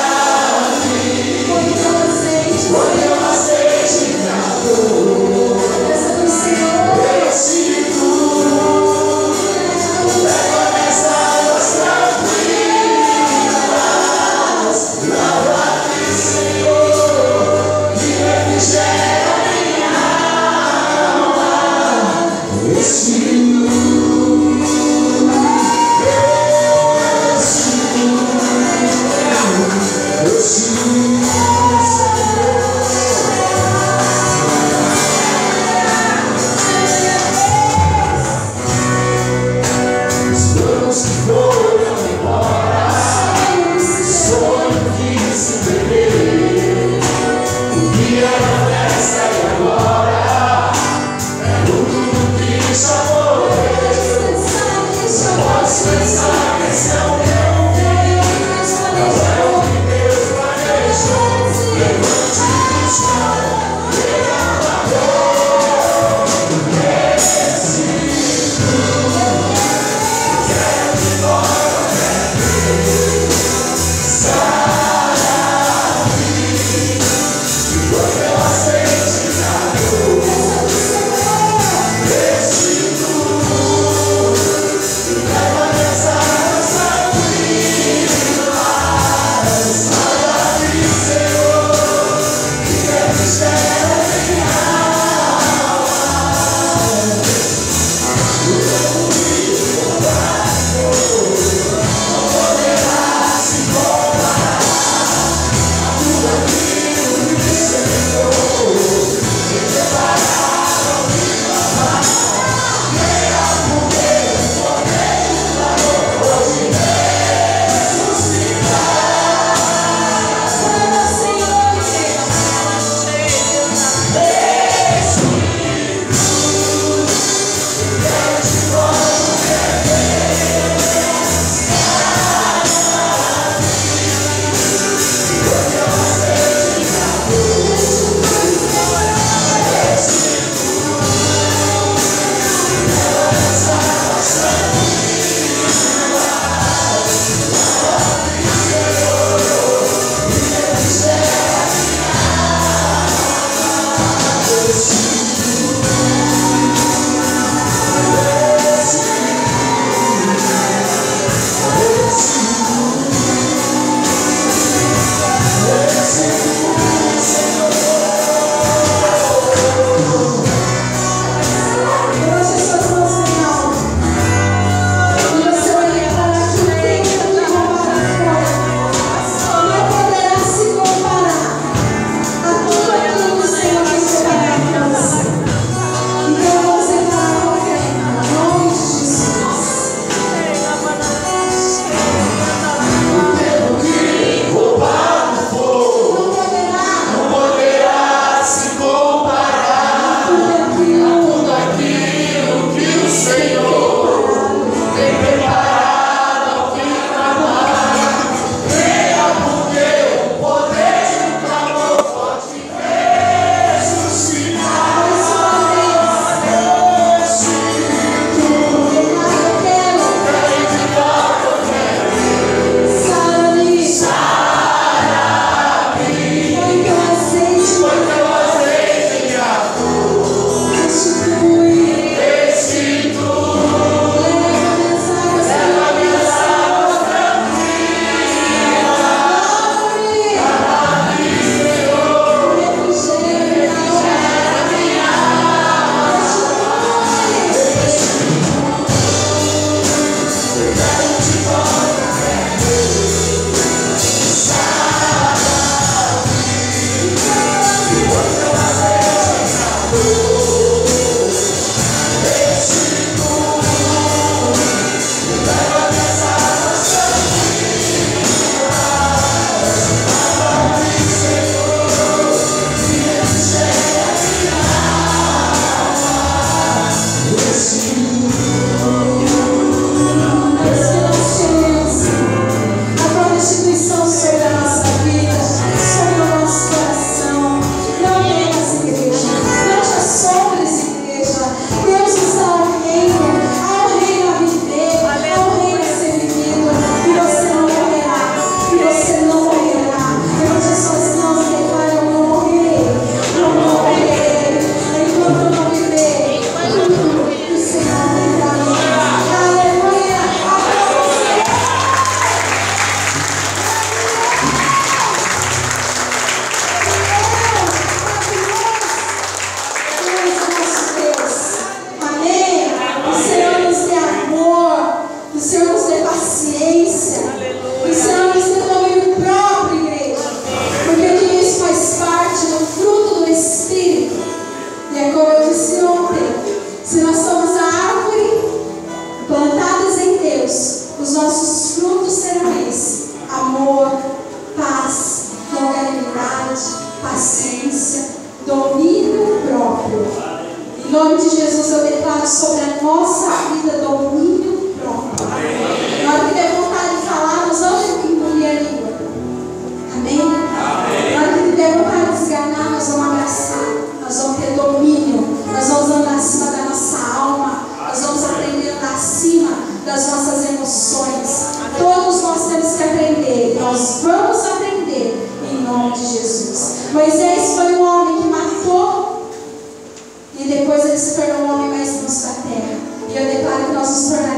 das nossas emoções. Todos nós temos que aprender. Nós vamos aprender em nome de Jesus. Moisés foi um homem que matou e depois ele se tornou o homem mais manso da terra. E eu declaro que nós nos tornaremos